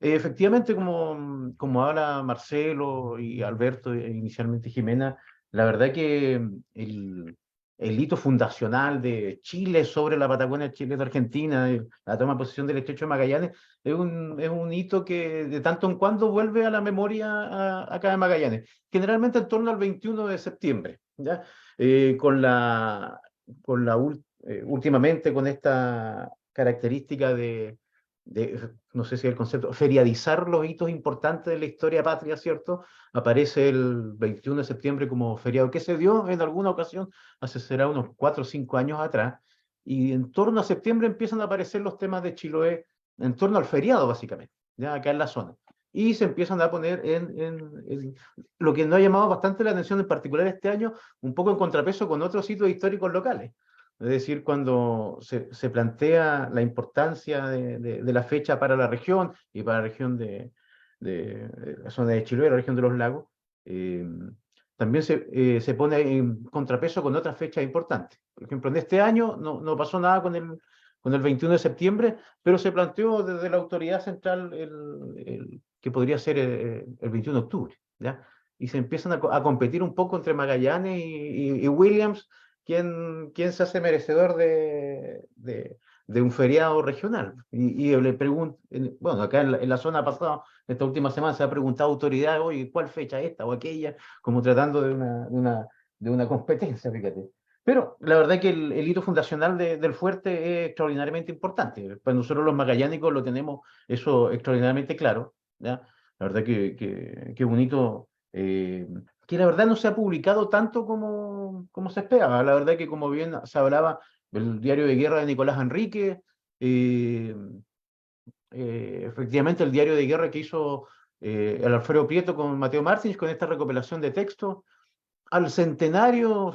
Efectivamente, como habla Marcelo y Alberto e inicialmente Jimena, la verdad que el hito fundacional de Chile sobre la Patagonia chilena Argentina, la toma de posesión del Estrecho de Magallanes, es un hito que de tanto en cuando vuelve a la memoria acá de Magallanes, generalmente en torno al 21 de septiembre, ¿ya? Con últimamente con esta característica no sé si el concepto, feriadizar los hitos importantes de la historia patria, ¿cierto? Aparece el 21 de septiembre como feriado que se dio en alguna ocasión, hace será unos 4 o 5 años atrás, y en torno a septiembre empiezan a aparecer los temas de Chiloé, en torno al feriado, básicamente, ya acá en la zona. Y se empiezan a poner en lo que nos ha llamado bastante la atención, en particular este año, un poco en contrapeso con otros sitios históricos locales. Es decir, cuando se plantea la importancia de la fecha para la región y para la región de la zona de Chiloé, la región de los lagos, eh, también se pone en contrapeso con otras fechas importantes. Por ejemplo, en este año no pasó nada con el 21 de septiembre, pero se planteó desde la autoridad central que podría ser el 21 de octubre, ¿ya? Y se empiezan a competir un poco entre Magallanes y Williams, quién se hace merecedor de un feriado regional. Y le pregunto, bueno, acá en la zona pasada, esta última semana se ha preguntado a autoridades, oye, ¿cuál fecha esta o aquella? Como tratando de una competencia, fíjate. Pero la verdad que el hito fundacional del fuerte es extraordinariamente importante. Pues nosotros los magallánicos lo tenemos eso extraordinariamente claro, ¿ya? La verdad que es un hito que la verdad no se ha publicado tanto como se esperaba. La verdad que como bien se hablaba del diario de guerra de Nicolás Enrique, eh, efectivamente el diario de guerra que hizo el Alfredo Prieto con Mateo Martins, con esta recopilación de textos, al centenario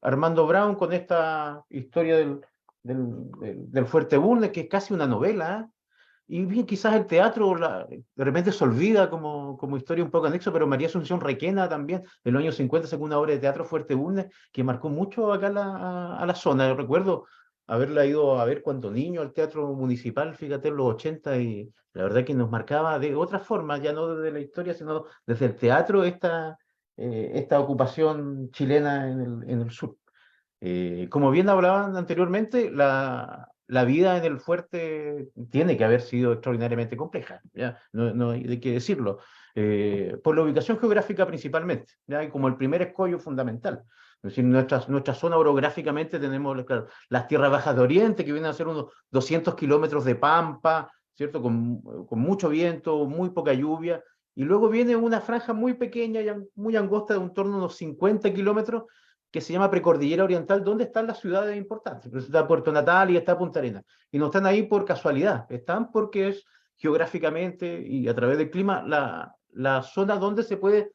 Armando Brown con esta historia del Fuerte Bulnes, que es casi una novela, ¿eh? Y bien, quizás el teatro de repente se olvida como historia un poco anexo, pero María Asunción Requena también, en los años 50 sacó una obra de teatro, Fuerte Bulnes, que marcó mucho acá a la zona. Yo recuerdo haberla ido a ver cuando niño al Teatro Municipal, fíjate, en los 80, y la verdad que nos marcaba de otra forma, ya no desde la historia, sino desde el teatro, esta ocupación chilena en el sur. Como bien hablaban anteriormente, la vida en el fuerte tiene que haber sido extraordinariamente compleja, ¿ya? No hay de qué decirlo, por la ubicación geográfica principalmente, ¿ya? Y como el primer escollo fundamental. Es decir, nuestra zona orográficamente tenemos, claro, las tierras bajas de Oriente, que vienen a ser unos 200 kilómetros de pampa, ¿cierto? Con mucho viento, muy poca lluvia, y luego viene una franja muy pequeña y muy angosta de un torno a unos 50 kilómetros, que se llama Precordillera Oriental, donde están las ciudades importantes. Está Puerto Natal y está Punta Arenas. Y no están ahí por casualidad, están porque es geográficamente y a través del clima la zona donde se puede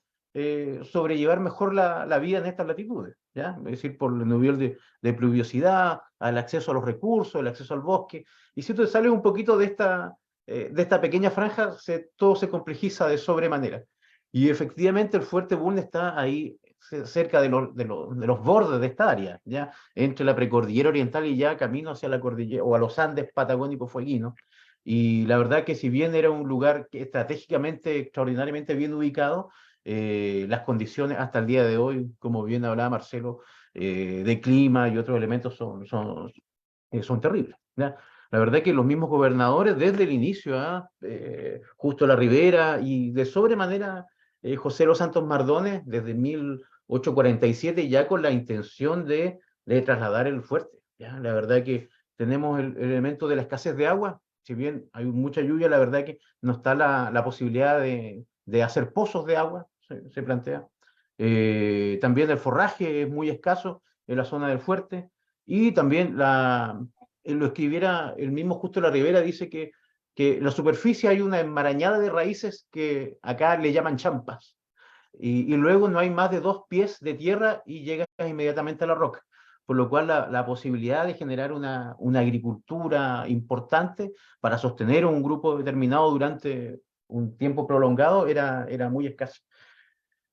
sobrellevar mejor la vida en estas latitudes, ¿ya? Es decir, por el nivel de pluviosidad, al acceso a los recursos, el acceso al bosque. Y si tú sales un poquito de esta pequeña franja, todo se complejiza de sobremanera. Y efectivamente el Fuerte Bulnes está ahí cerca de los bordes de esta área, ya entre la precordillera oriental y ya camino hacia la cordillera o a los Andes patagónicos fueguinos. Y la verdad que si bien era un lugar que estratégicamente extraordinariamente bien ubicado, las condiciones hasta el día de hoy, como bien hablaba Marcelo, de clima y otros elementos son terribles, ¿ya? La verdad que los mismos gobernadores desde el inicio, Justo La Rivera y de sobremanera José Los Santos Mardones, desde 1847, ya con la intención de trasladar el fuerte, ¿ya? La verdad que tenemos el elemento de la escasez de agua. Si bien hay mucha lluvia, la verdad que no está la posibilidad de hacer pozos de agua, se plantea. También el forraje es muy escaso en la zona del fuerte, y también lo escribiera el mismo Justo La Rivera, dice que en la superficie hay una enmarañada de raíces que acá le llaman champas, y luego no hay más de 2 pies de tierra y llegas inmediatamente a la roca, por lo cual la posibilidad de generar una agricultura importante para sostener un grupo determinado durante un tiempo prolongado era muy escasa.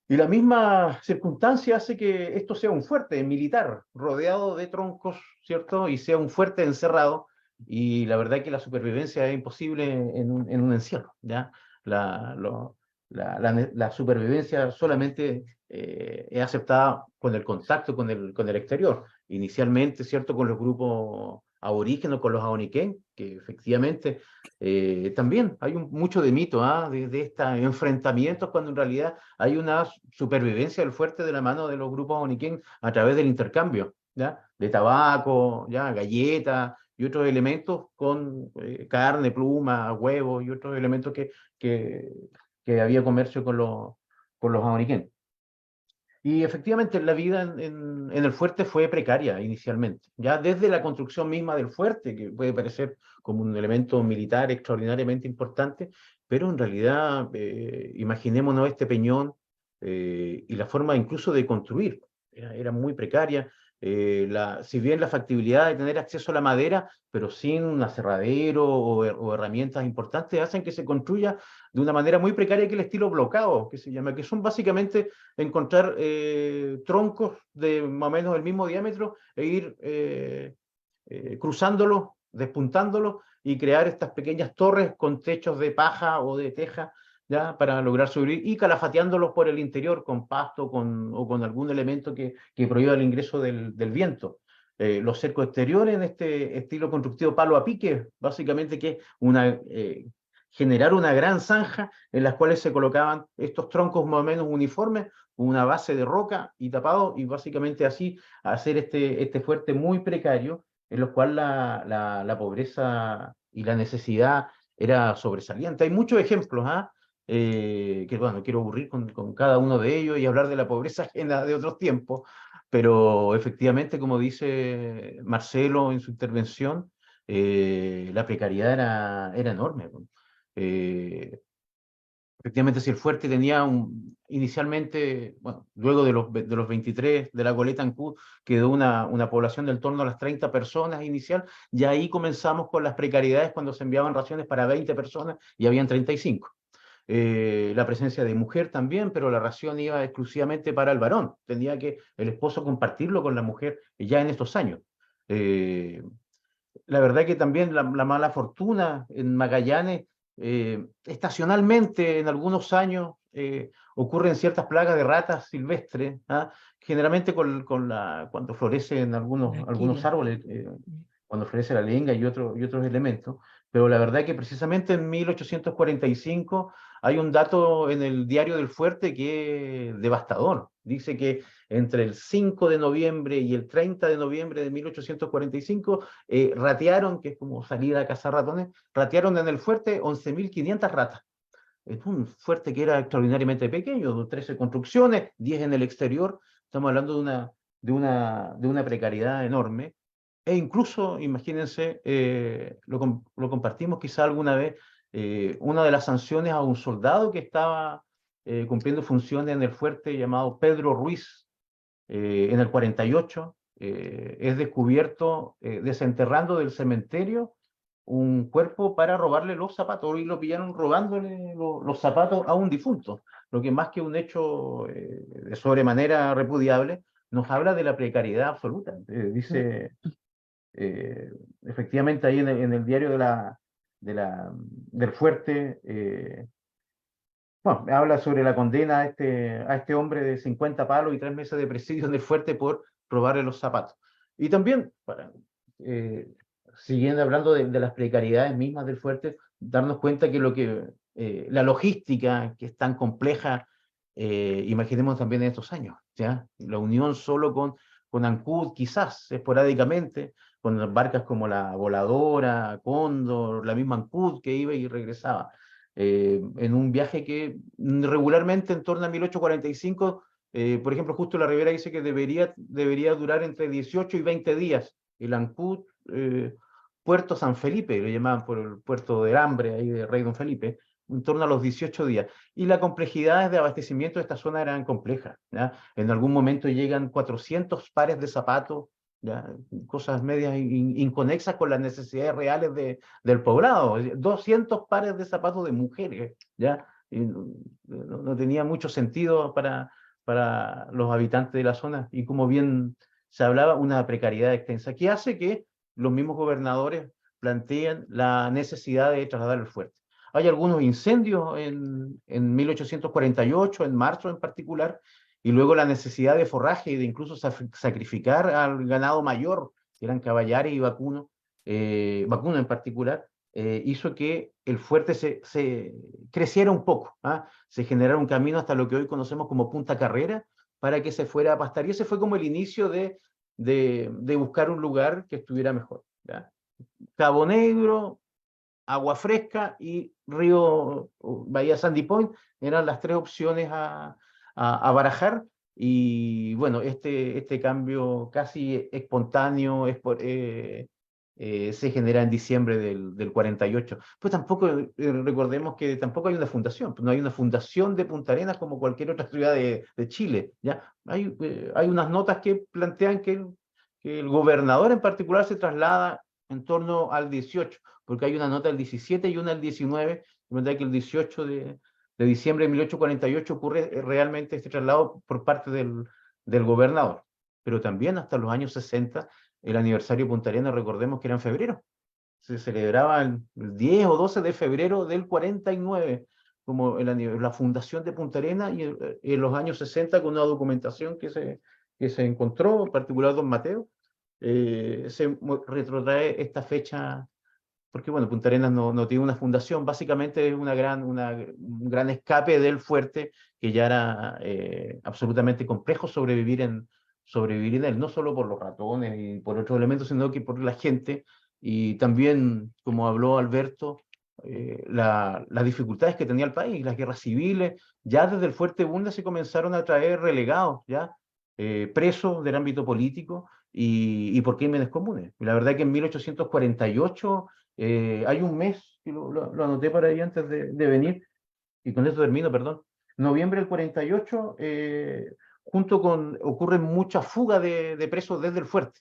Y la misma circunstancia hace que esto sea un fuerte militar, rodeado de troncos, ¿cierto? Y sea un fuerte encerrado, y la verdad que la supervivencia es imposible en un encierro, ¿ya? La supervivencia solamente es aceptada con el contacto con el exterior. Inicialmente, ¿cierto? Con los grupos aborígenes, con los aoniquén, que efectivamente también hay mucho de mito, de estos enfrentamientos, cuando en realidad hay una supervivencia del fuerte de la mano de los grupos aoniquén a través del intercambio, ¿ya? De tabaco, ¿ya? Galletas y otros elementos con carne, pluma, huevos y otros elementos que había comercio con los aoniquén. Y efectivamente la vida en el fuerte fue precaria inicialmente, ya desde la construcción misma del fuerte, que puede parecer como un elemento militar extraordinariamente importante, pero en realidad imaginémonos este peñón y la forma incluso de construir, era muy precaria. Si bien la factibilidad de tener acceso a la madera, pero sin un aserradero o herramientas importantes, hacen que se construya de una manera muy precaria, que el estilo blocado, que se llama, que son básicamente encontrar troncos de más o menos el mismo diámetro e ir cruzándolos, despuntándolos y crear estas pequeñas torres con techos de paja o de teja, ¿ya? Para lograr subir y calafateándolos por el interior con pasto o con algún elemento que prohíba el ingreso del viento. Los cercos exteriores en este estilo constructivo palo a pique, básicamente, que es generar una gran zanja en las cuales se colocaban estos troncos más o menos uniformes, una base de roca y tapado, y básicamente así hacer este fuerte muy precario, en los cual la pobreza y la necesidad era sobresaliente. Hay muchos ejemplos, que bueno, quiero aburrir con cada uno de ellos y hablar de la pobreza ajena de otros tiempos, pero efectivamente, como dice Marcelo en su intervención, la precariedad era enorme. Efectivamente, si el fuerte tenía inicialmente, bueno, luego de los 23 de la goleta Ancud, quedó una población del torno a las 30 personas inicial, y ahí comenzamos con las precariedades cuando se enviaban raciones para 20 personas y habían 35. La presencia de mujer también, pero la ración iba exclusivamente para el varón, tenía que el esposo compartirlo con la mujer ya en estos años. La verdad que también la mala fortuna en Magallanes, estacionalmente en algunos años ocurren ciertas plagas de ratas silvestres, generalmente cuando florecen algunos árboles, cuando florece la lenga y otros elementos, pero la verdad que precisamente en 1845 hay un dato en el Diario del Fuerte que es devastador. Dice que entre el 5 de noviembre y el 30 de noviembre de 1845 ratearon, que es como salir a cazar ratones, ratearon en el fuerte 11.500 ratas. Es un fuerte que era extraordinariamente pequeño, 13 construcciones, 10 en el exterior. Estamos hablando de una precariedad enorme. E incluso, imagínense, lo compartimos quizá alguna vez, una de las sanciones a un soldado que estaba cumpliendo funciones en el fuerte, llamado Pedro Ruiz, en el 48, es descubierto desenterrando del cementerio un cuerpo para robarle los zapatos, y lo pillaron robándole los zapatos a un difunto, lo que más que un hecho de sobremanera repudiable, nos habla de la precariedad absoluta. Dice, efectivamente, ahí en el diario del Fuerte, bueno, habla sobre la condena a este hombre de 50 palos y 3 meses de presidio en el Fuerte por robarle los zapatos. Y también, siguiendo hablando de las precariedades mismas del Fuerte, darnos cuenta que la logística, que es tan compleja, imaginemos también en estos años, ¿ya? La unión solo con Ancud, quizás esporádicamente, con barcas como la Voladora, Cóndor, la misma Ancud que iba y regresaba. En un viaje que regularmente en torno a 1845, por ejemplo, justo la Ribera dice que debería durar entre 18 y 20 días. El Ancud, Puerto San Felipe, lo llamaban por el puerto del Hambre, ahí de Rey Don Felipe, en torno a los 18 días. Y las complejidades de abastecimiento de esta zona eran complejas, ¿ya? En algún momento llegan 400 pares de zapatos, ¿ya? Cosas medias inconexas con las necesidades reales del poblado. 200 pares de zapatos de mujeres, ¿ya? Y no tenía mucho sentido para los habitantes de la zona. Y como bien se hablaba, una precariedad extensa, que hace que los mismos gobernadores plantean la necesidad de trasladar el fuerte. Hay algunos incendios en 1848, en marzo en particular, y luego la necesidad de forraje y de incluso sacrificar al ganado mayor, que eran caballares y vacuno en particular, hizo que el fuerte se creciera un poco, ¿ah? Se generara un camino hasta lo que hoy conocemos como Punta Carrera, para que se fuera a pastar. Y ese fue como el inicio de buscar un lugar que estuviera mejor, ¿ya? Cabo Negro, Agua Fresca y Río Bahía Sandy Point eran las 3 opciones a barajar. Y bueno, este cambio casi espontáneo se genera en diciembre del 48. Pues tampoco, recordemos que tampoco hay una fundación, no hay una fundación de Punta Arenas como cualquier otra ciudad de Chile, ¿ya? Hay unas notas que plantean que el gobernador en particular se traslada en torno al 18, porque hay una nota del 17 y una del 19, de que el 18 de diciembre de 1848 ocurre realmente este traslado por parte del gobernador. Pero también hasta los años 60, el aniversario de Punta Arenas, recordemos que era en febrero. Se celebraba el 10 o 12 de febrero del 49, como la fundación de Punta Arenas, y en los años 60, con una documentación que se encontró, en particular don Mateo, se retrotrae esta fecha, porque bueno, Punta Arenas no tiene una fundación, básicamente es un gran escape del fuerte, que ya era absolutamente complejo sobrevivir en él, no solo por los ratones y por otros elementos, sino que por la gente, y también, como habló Alberto, las dificultades que tenía el país, las guerras civiles. Ya desde el fuerte Bunda se comenzaron a traer relegados, ya presos del ámbito político, y por crímenes comunes. Y la verdad que en 1848 hay un mes, que lo anoté por ahí antes de venir, y con esto termino, perdón. Noviembre del 48, ocurren muchas fugas de presos desde el fuerte.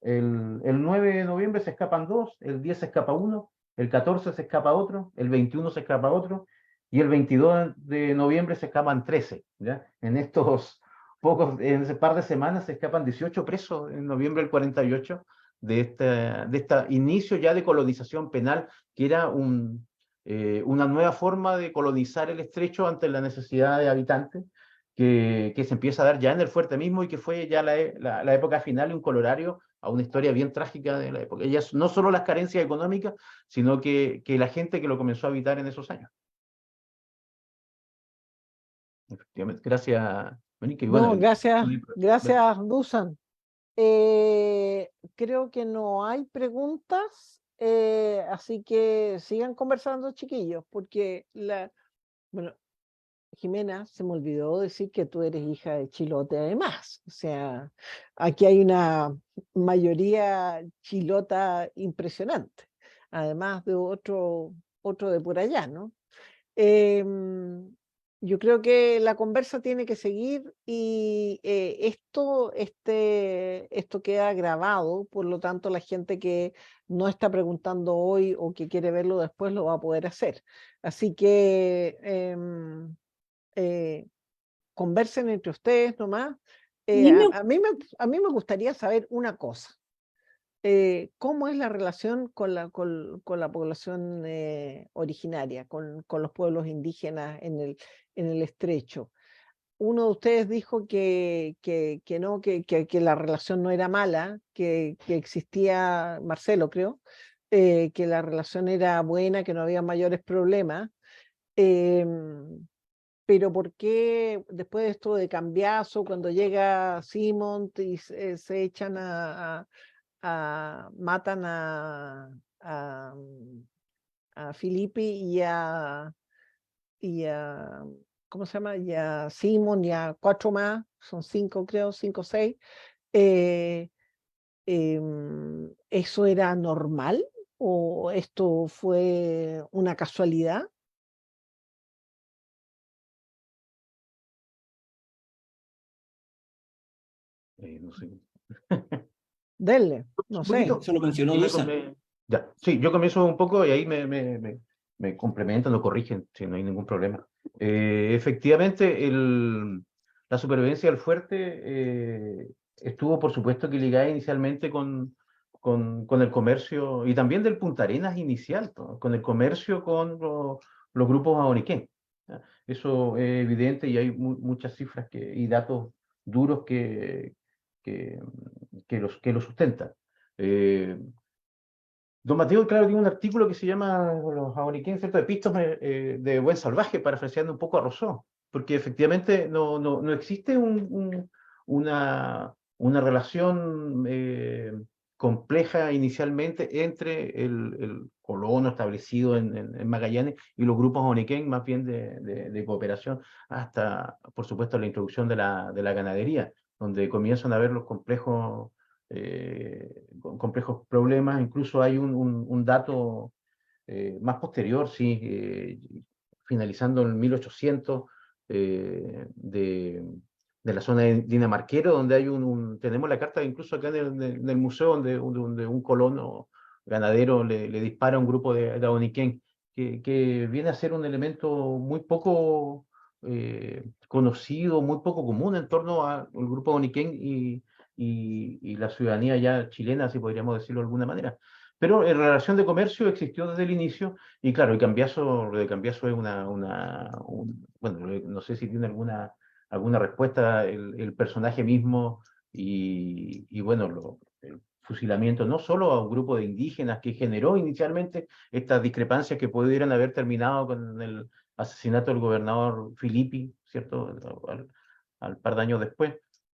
El 9 de noviembre se escapan 2, el 10 se escapa 1, el 14 se escapa otro, el 21 se escapa otro, y el 22 de noviembre se escapan 13, ¿ya? En en ese par de semanas se escapan 18 presos en noviembre del 48 de este inicio ya de colonización penal, que era una nueva forma de colonizar el estrecho ante la necesidad de habitantes, que se empieza a dar ya en el fuerte mismo, y que fue ya la época final y un colorario a una historia bien trágica de la época. Y no solo las carencias económicas, sino que la gente que lo comenzó a habitar en esos años. Efectivamente. Gracias, Monique. Y bueno, gracias, Dusan. Creo que no hay preguntas, así que sigan conversando, chiquillos, porque bueno, Jimena, se me olvidó decir que tú eres hija de Chilote además. O sea, aquí hay una mayoría chilota impresionante, además de otro de por allá, ¿no? Yo creo que la conversa tiene que seguir y esto queda grabado, por lo tanto la gente que no está preguntando hoy o que quiere verlo después lo va a poder hacer. Así que conversen entre ustedes nomás. A mí me gustaría saber una cosa. ¿Cómo es la relación con la población originaria, con los pueblos indígenas en el estrecho? Uno de ustedes dijo que no, que la relación no era mala, que existía, Marcelo creo, que la relación era buena, que no había mayores problemas. Pero ¿por qué después de esto de Cambiaso, cuando llega Simón y se echan matan a Filippi y a, ¿cómo se llama? Y a Simón y a 4 más, son 5 creo, 5 o 6, ¿eso era normal o esto fue una casualidad? No sé. Denle, no Un sé. poquito. Eso lo mencionó Sí, Dusan. ya, sí, yo comienzo un poco y ahí me complementan o corrigen, si no hay ningún problema. Efectivamente, la supervivencia del fuerte estuvo, por supuesto, que ligada inicialmente con el comercio y también del Punta Arenas inicial, ¿no? Con el comercio con los grupos amoniquén. ¿Ya? Eso es evidente y hay muchas cifras y datos duros que, que lo sustentan. Don Mateo, claro, tiene un artículo que se llama Los Aboriquín, ¿cierto? Epístomes de buen salvaje, parafraseando un poco a Rousseau, porque efectivamente no existe una relación compleja inicialmente entre el colono establecido en Magallanes y los grupos Oniquén, más bien de cooperación, hasta, por supuesto, la introducción de la ganadería, donde comienzan a haber los complejos problemas. Incluso hay un dato más posterior, sí, finalizando en 1800, de la zona de dinamarquero, donde hay tenemos la carta incluso acá en el museo, donde un colono ganadero le dispara a un grupo de Aboniquén, que viene a ser un elemento muy poco conocido, muy poco común en torno al grupo Aboniquén y la ciudadanía ya chilena, si podríamos decirlo de alguna manera. Pero en relación de comercio existió desde el inicio, y claro, lo de Cambiaso es bueno, no sé si tiene alguna respuesta el personaje mismo, y bueno, el fusilamiento no solo a un grupo de indígenas que generó inicialmente estas discrepancias que pudieran haber terminado con el asesinato del gobernador Filippi, ¿cierto? Al par de años después,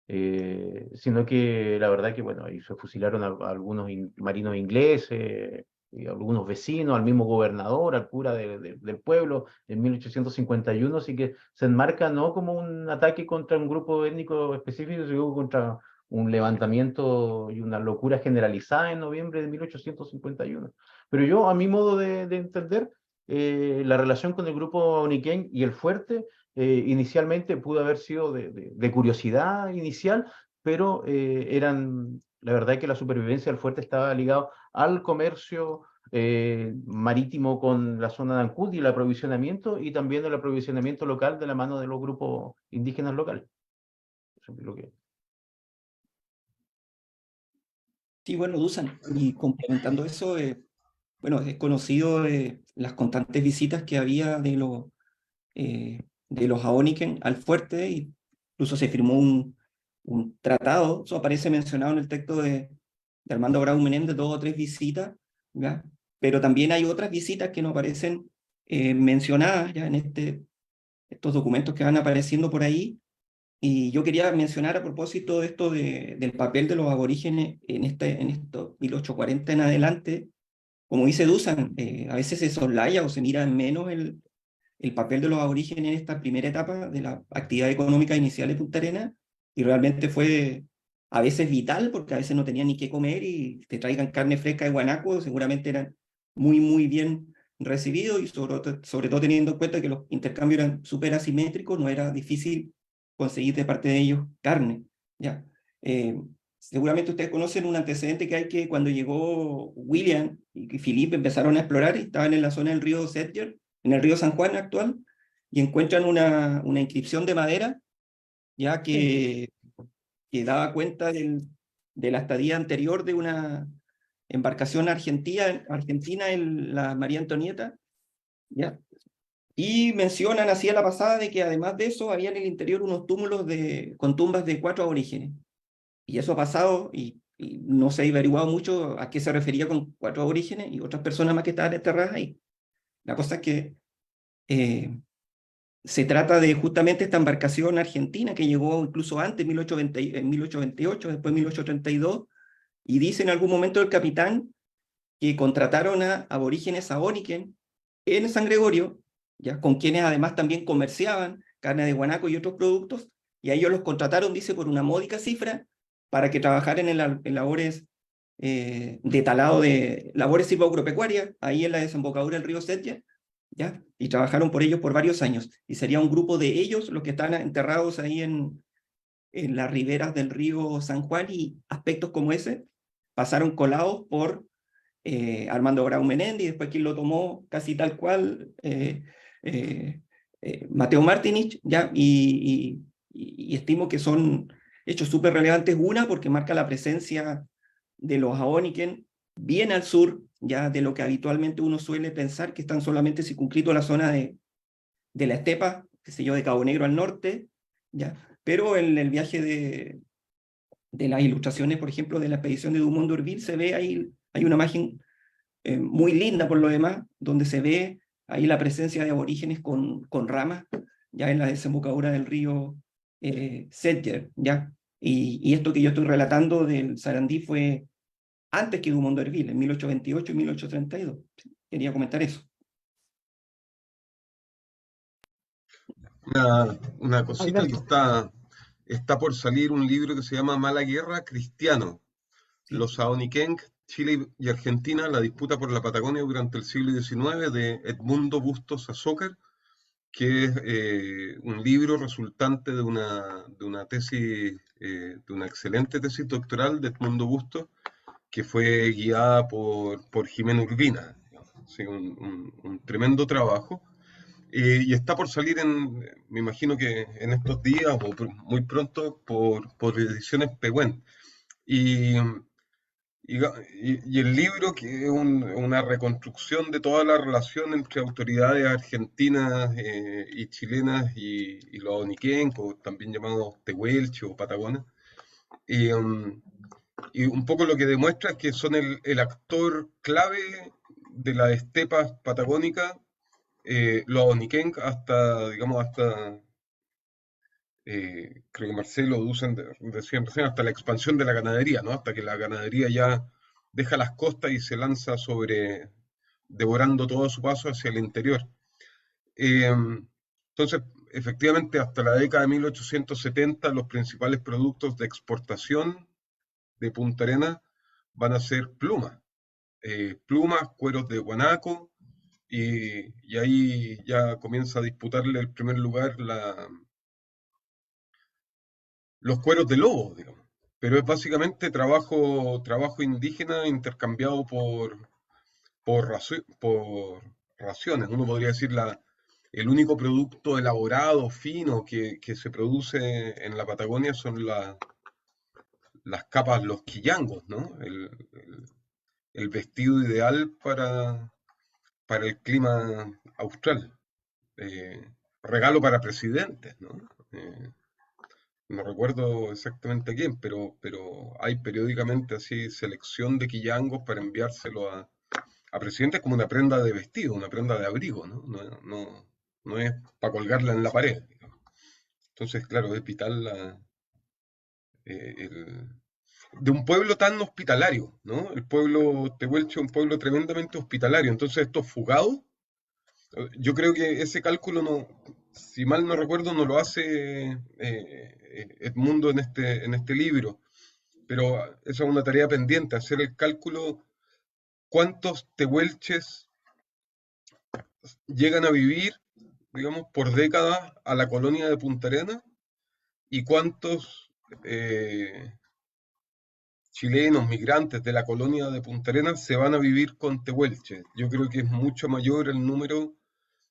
sino que la verdad que, bueno, ahí se fusilaron a algunos marinos ingleses, y a algunos vecinos, al mismo gobernador, al cura del pueblo, en 1851, así que se enmarca no como un ataque contra un grupo étnico específico, sino contra un levantamiento y una locura generalizada en noviembre de 1851. Pero yo, a mi modo de entender, la relación con el grupo Oniquén y el fuerte inicialmente pudo haber sido de curiosidad inicial, pero la verdad es que la supervivencia del fuerte estaba ligado al comercio marítimo con la zona de Ancud y el aprovisionamiento, y también el aprovisionamiento local de la mano de los grupos indígenas locales. Eso es lo que... Sí, bueno, Dusan, y complementando eso, bueno, es conocido las constantes visitas que había de los Aoniken al fuerte, y incluso se firmó un tratado, eso aparece mencionado en el texto de Armando Grau Menéndez, 2 o 3 visitas, ¿ya? Pero también hay otras visitas que no aparecen mencionadas ya en estos documentos que van apareciendo por ahí. Y yo quería mencionar a propósito de esto del papel de los aborígenes en estos 1840 en adelante. Como dice Dusan, a veces se soslaya o se mira en menos el papel de los aborígenes en esta primera etapa de la actividad económica inicial de Punta Arenas, y realmente fue a veces vital, porque a veces no tenían ni qué comer y te traigan carne fresca de guanaco, seguramente eran muy, muy bien recibido, y sobre todo teniendo en cuenta que los intercambios eran súper asimétricos, no era difícil conseguir de parte de ellos carne, ¿ya? Seguramente ustedes conocen un antecedente que hay, que cuando llegó William y Philippe empezaron a explorar, y estaban en la zona del río Sedgwick, en el río San Juan actual, y encuentran una inscripción de madera, ya que daba cuenta de la estadía anterior de una embarcación argentina en la María Antonieta, ¿ya? Y mencionan así a la pasada de que además de eso había en el interior unos túmulos con tumbas de 4 aborígenes. Y eso ha pasado, y no se ha averiguado mucho a qué se refería con 4 aborígenes y otras personas más que estaban enterradas ahí. La cosa es que se trata de justamente esta embarcación argentina que llegó incluso antes, en 1828, después en 1832, y dice en algún momento el capitán que contrataron a aborígenes Ahóniken en San Gregorio, ya, con quienes además también comerciaban carne de guanaco y otros productos, y a ellos los contrataron, dice, por una módica cifra, para que trabajaran en labores de talado, de labores silvoagropecuarias, ahí en la desembocadura del río Sedgwick, ¿ya? Y trabajaron por ellos por varios años, y sería un grupo de ellos los que están enterrados ahí en las riberas del río San Juan, y aspectos como ese pasaron colados por Armando Grau Menendi, y después quien lo tomó casi tal cual, Mateo Martinich, ¿ya? Y estimo que son hechos súper relevantes, una, porque marca la presencia de los Ahóniken bien al sur, ya de lo que habitualmente uno suele pensar, que están solamente circunscritos a la zona de la estepa, qué sé yo, de Cabo Negro al norte, ¿ya? Pero en el viaje de las ilustraciones, por ejemplo, de la expedición de Dumont d'Urville, se ve ahí, hay una imagen muy linda por lo demás, donde se ve ahí la presencia de aborígenes con ramas, ya en la desembocadura del río Sedgwick, ¿ya? Y esto que yo estoy relatando del Sarandí fue antes que Dumont d'Urville, en 1828 y 1832. Quería comentar eso. Una cosita que Alberto. está por salir un libro que se llama Mala Guerra Cristiano. Sí. Los Ahonikenk, Chile y Argentina, la disputa por la Patagonia durante el siglo XIX, de Edmundo Bustos Azócar, que es un libro resultante de una tesis, de una excelente tesis doctoral de Edmundo Bustos, que fue guiada por Jimena Urbina. Sí, un tremendo trabajo. Y está por salir me imagino que en estos días o muy pronto por Ediciones Pehuen. Y, y el libro, que es una reconstrucción de toda la relación entre autoridades argentinas y chilenas y los oniquencos, también llamados tehuelche o patagones, y un poco lo que demuestra es que son el actor clave de las estepas patagónicas, los oniquenc, hasta, digamos, creo que Marcelo Dusan decía recién, hasta la expansión de la ganadería, ¿no? Hasta que la ganadería ya deja las costas y se lanza devorando todo a su paso hacia el interior. Entonces, efectivamente, hasta la década de 1870, los principales productos de exportación de Punta Arenas van a ser plumas, cueros de guanaco, y ahí ya comienza a disputarle el primer lugar los cueros de lobo, digamos. Pero es básicamente trabajo indígena intercambiado por raciones. Uno podría decir el único producto elaborado, fino, que se produce en la Patagonia son las capas, los quillangos, ¿no? El vestido ideal para el clima austral. Regalo para presidentes, ¿no? No recuerdo exactamente a quién, pero hay periódicamente así selección de quillangos para enviárselo a presidentes como una prenda de vestido, una prenda de abrigo, ¿no? No es para colgarla en la pared, digamos. Entonces, claro, es vital de un pueblo tan hospitalario, ¿no? El pueblo tehuelche es un pueblo tremendamente hospitalario. Entonces, estos fugados, yo creo que ese cálculo no, si mal no recuerdo, no lo hace Edmundo en este libro, pero esa es una tarea pendiente, hacer el cálculo cuántos tehuelches llegan a vivir, digamos, por décadas a la colonia de Punta Arenas y cuántos chilenos migrantes de la colonia de Punta Arenas se van a vivir con Tehuelche. Yo creo que es mucho mayor el número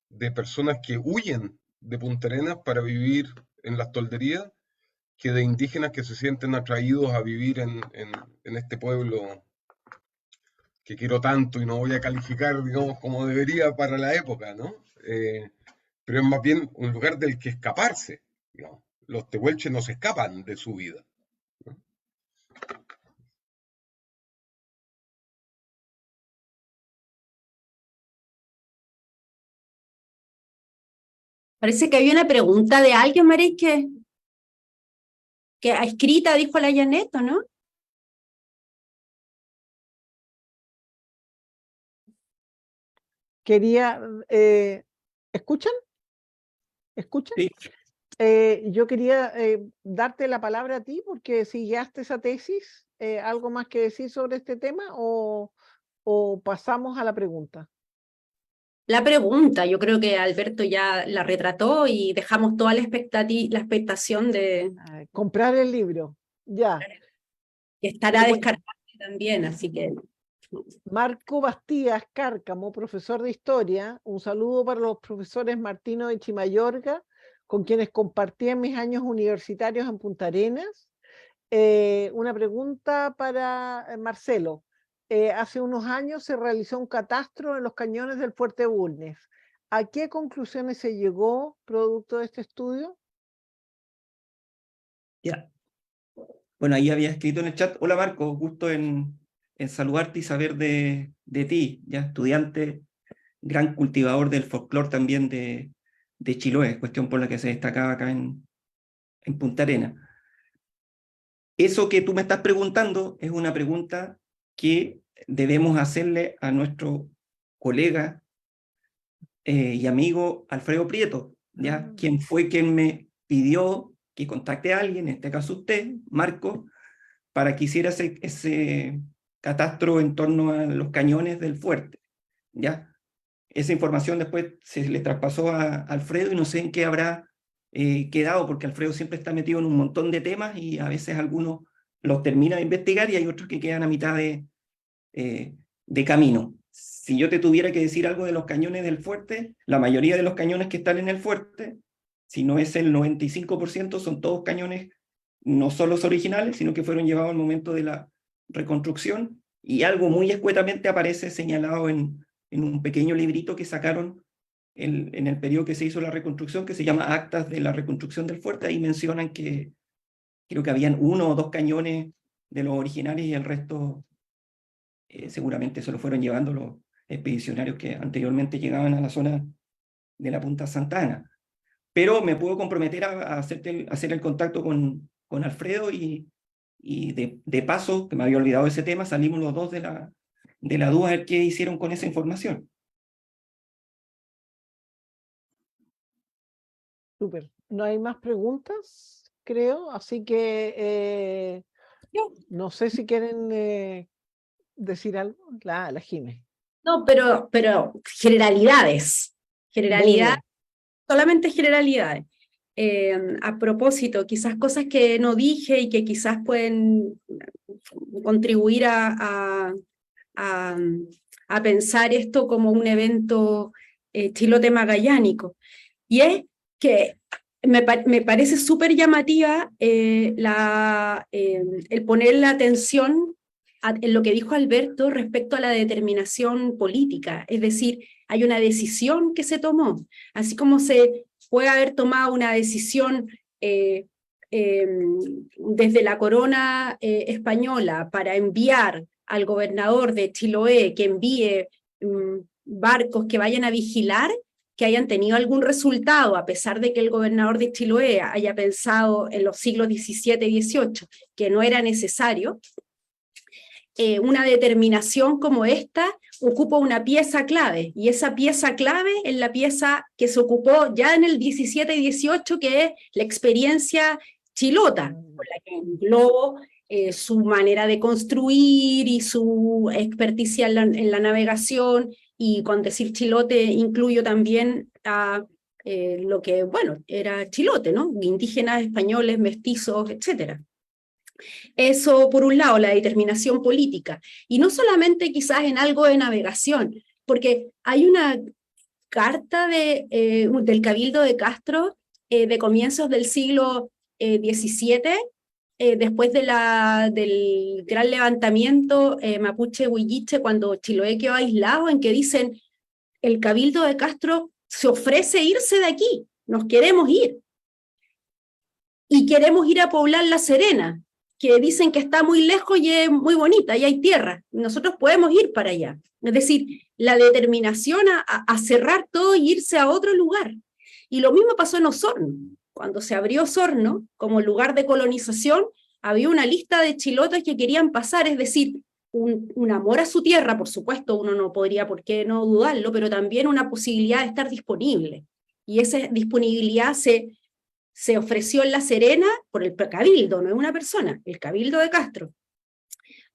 de personas que huyen de Punta Arenas para vivir en las tolderías que de indígenas que se sienten atraídos a vivir en este pueblo que quiero tanto y no voy a calificar, digamos, como debería para la época, ¿no? Pero es más bien un lugar del que escaparse, digamos. Los tehuelches no se escapan de su vida, ¿no? Parece que había una pregunta de alguien, Maris, que escrita dijo la Janet, ¿o no? Quería, ¿escuchan? ¿Escuchan? Sí. Yo quería darte la palabra a ti porque si guiaste esa tesis, ¿algo más que decir sobre este tema o pasamos a la pregunta? La pregunta, yo creo que Alberto ya la retrató y dejamos toda la expectación de Comprar el libro, ya. que estará Bueno. descargable también, así que... Marco Bastías Cárcamo, profesor de historia, un saludo para los profesores Martino de Chimayorga, con quienes compartí en mis años universitarios en Punta Arenas. Una pregunta para Marcelo. Hace unos años se realizó un catastro en los cañones del Fuerte Bulnes. ¿A qué conclusiones se llegó producto de este estudio? Ya. Bueno, ahí había escrito en el chat, hola Marco, gusto en saludarte y saber de ti, ya estudiante, gran cultivador del folclore también de Chiloé, cuestión por la que se destacaba acá en Punta Arenas. Eso que tú me estás preguntando es una pregunta que debemos hacerle a nuestro colega y amigo Alfredo Prieto, ¿ya? Quien fue quien me pidió que contacte a alguien, en este caso usted, Marco, para que hiciera ese catastro en torno a los cañones del fuerte, ¿ya? Esa información después se le traspasó a Alfredo y no sé en qué habrá quedado, porque Alfredo siempre está metido en un montón de temas y a veces algunos los termina de investigar y hay otros que quedan a mitad de camino. Si yo te tuviera que decir algo de los cañones del fuerte, la mayoría de los cañones que están en el fuerte, si no es el 95%, son todos cañones no solo los originales, sino que fueron llevados al momento de la reconstrucción, y algo muy escuetamente aparece señalado en un pequeño librito que sacaron en el periodo que se hizo la reconstrucción, que se llama Actas de la Reconstrucción del Fuerte. Ahí mencionan que creo que habían 1 o 2 cañones de los originales y el resto seguramente se lo fueron llevando los expedicionarios que anteriormente llegaban a la zona de la Punta Santa Ana. Pero me puedo comprometer a hacer el contacto con Alfredo y de paso, que me había olvidado ese tema, salimos los dos de la duda de qué hicieron con esa información. Súper. No hay más preguntas, creo, así que no sé si quieren decir algo. La Jime. No, pero generalidades, Dele. solamente generalidades. A propósito, quizás cosas que no dije y que quizás pueden contribuir a pensar esto como un evento chilote magallánico. Y es que me parece súper llamativa el poner la atención en lo que dijo Alberto respecto a la determinación política. Es decir, hay una decisión que se tomó, así como se puede haber tomado una decisión desde la corona española para enviar al gobernador de Chiloé que envíe barcos que vayan a vigilar, que hayan tenido algún resultado, a pesar de que el gobernador de Chiloé haya pensado en los siglos XVII y XVIII que no era necesario. Una determinación como esta ocupa una pieza clave, y esa pieza clave es la pieza que se ocupó ya en el 17 y 18, que es la experiencia chilota, con la que englobo su manera de construir y su experticia en la navegación y con decir chilote incluyo también a lo que, bueno, era chilote, ¿no? Indígenas, españoles, mestizos, etcétera. Eso por un lado, la determinación política, y no solamente quizás en algo de navegación, porque hay una carta del Cabildo de Castro de comienzos del siglo XVII, después del gran levantamiento mapuche-huilliche, cuando Chiloé quedó aislado, en que dicen, el Cabildo de Castro se ofrece irse de aquí, nos queremos ir, y queremos ir a poblar La Serena, que dicen que está muy lejos y es muy bonita, y hay tierra, nosotros podemos ir para allá. Es decir, la determinación a cerrar todo y irse a otro lugar. Y lo mismo pasó en Osorno. Cuando se abrió Osorno como lugar de colonización, había una lista de chilotes que querían pasar, es decir, un amor a su tierra, por supuesto, uno no podría por qué no dudarlo, pero también una posibilidad de estar disponible. Y esa disponibilidad se ofreció en La Serena por el Cabildo, no es una persona, el Cabildo de Castro.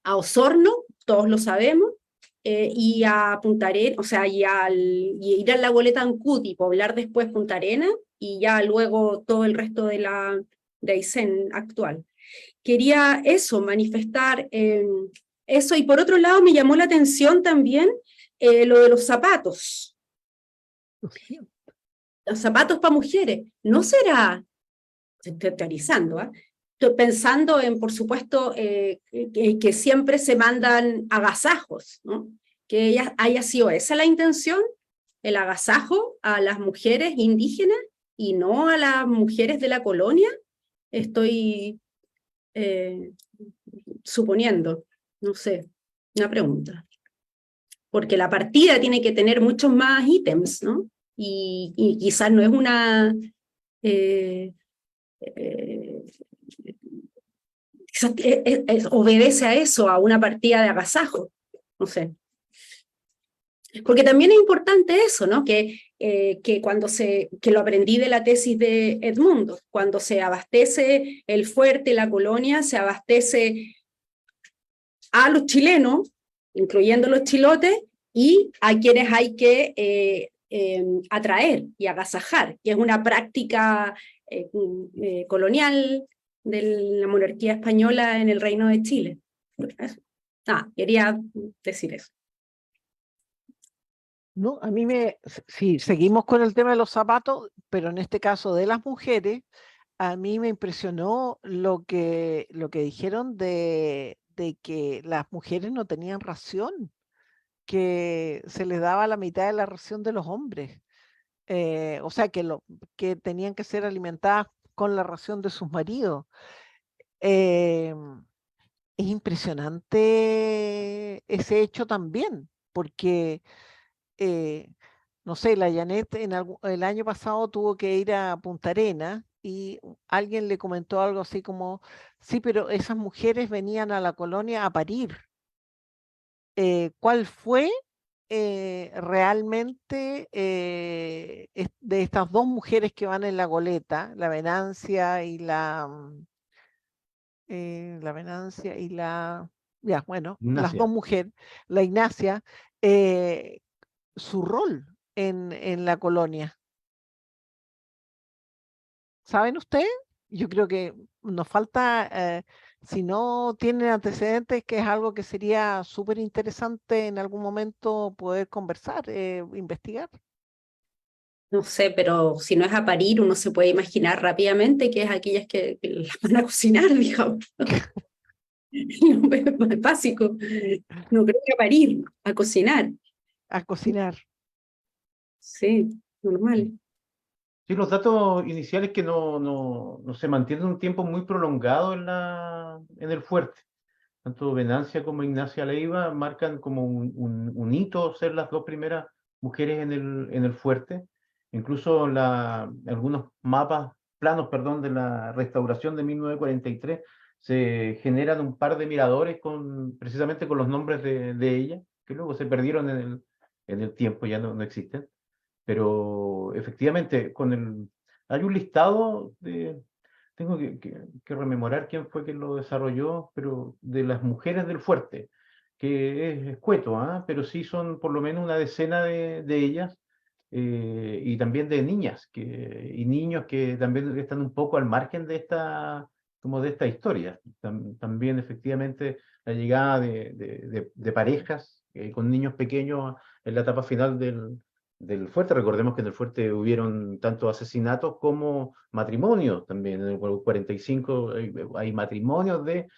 A Osorno, todos lo sabemos, y a Punta Arenas, o sea, y ir a la Goleta Ancud y poblar después Punta Arenas, y ya luego todo el resto de Aysén actual. Quería eso, manifestar eso, y por otro lado me llamó la atención también lo de los zapatos. Los zapatos para mujeres, ¿no será, estoy teorizando, estoy pensando en, por supuesto, que siempre se mandan agasajos, ¿no? Que haya sido esa la intención, el agasajo a las mujeres indígenas y no a las mujeres de la colonia? Estoy suponiendo, no sé, una pregunta. Porque la partida tiene que tener muchos más ítems, ¿no? Y quizás no es una... quizás obedece a eso, a una partida de agasajo, no sé. Porque también es importante eso, ¿no? Que cuando que lo aprendí de la tesis de Edmundo, cuando se abastece el fuerte, la colonia, se abastece a los chilenos, incluyendo los chilotes, y a quienes hay que atraer y agasajar, que es una práctica colonial de la monarquía española en el Reino de Chile. Quería decir eso. No, a mí sí, seguimos con el tema de los zapatos, pero en este caso de las mujeres, a mí me impresionó lo que dijeron de que las mujeres no tenían ración, que se les daba la mitad de la ración de los hombres. O sea, que tenían que ser alimentadas con la ración de sus maridos. Es impresionante ese hecho también, porque, no sé, la Janet el año pasado tuvo que ir a Punta Arenas y alguien le comentó algo así como, sí, pero esas mujeres venían a la colonia a parir. ¿Cuál fue realmente de estas dos mujeres que van en la goleta, la Venancia y ya, bueno, las Ignacia. dos mujeres, la Ignacia, su rol en la colonia? ¿Saben ustedes? Yo creo que nos falta, si no tienen antecedentes, que es algo que sería súper interesante en algún momento poder conversar, investigar. No sé, pero si no es a parir, uno se puede imaginar rápidamente que es aquellas que las van a cocinar, digamos. No, es básico. No creo que a parir, a cocinar. A cocinar. Sí, normal. Sí, los datos iniciales que no se mantienen un tiempo muy prolongado en el fuerte. Tanto Venancia como Ignacia Leiva marcan como un hito ser las dos primeras mujeres en el fuerte. Incluso algunos planos, perdón, de la restauración de 1943 se generan un par de miradores precisamente con los nombres de ella, que luego se perdieron en el tiempo, ya no existen. Pero efectivamente, hay un listado tengo que rememorar quién fue quien lo desarrolló, pero de las mujeres del fuerte, que es escueto, ¿ah? Pero sí son por lo menos una decena de ellas, y también de niñas y niños que también están un poco al margen de como de esta historia. También efectivamente la llegada de parejas con niños pequeños en la etapa final del fuerte. Recordemos que en el fuerte hubieron tanto asesinatos como matrimonios también. En el 45 hay matrimonios de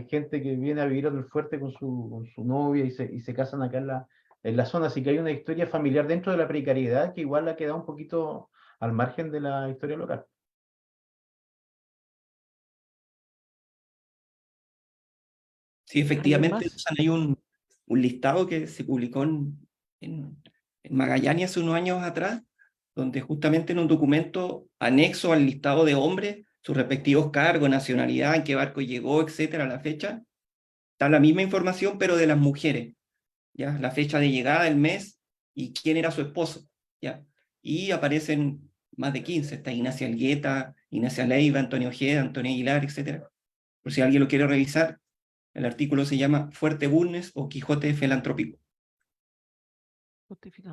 gente que viene a vivir en el fuerte con su novia y se casan acá en la zona. Así que hay una historia familiar dentro de la precariedad que igual ha quedado un poquito al margen de la historia local. Sí, efectivamente, más? Susan, hay un listado que se publicó en Magallanes hace unos años atrás, donde justamente en un documento anexo al listado de hombres, sus respectivos cargos, nacionalidad, en qué barco llegó, etcétera, la fecha, está la misma información, pero de las mujeres, ¿ya? La fecha de llegada, el mes y quién era su esposo, ¿ya? Y aparecen más de 15, está Ignacia Algueta, Ignacia Leiva, Antonio Ojeda, Antonio Aguilar, etcétera. Por si alguien lo quiere revisar, el artículo se llama Fuerte Bulnes o Quijote Filantrópico.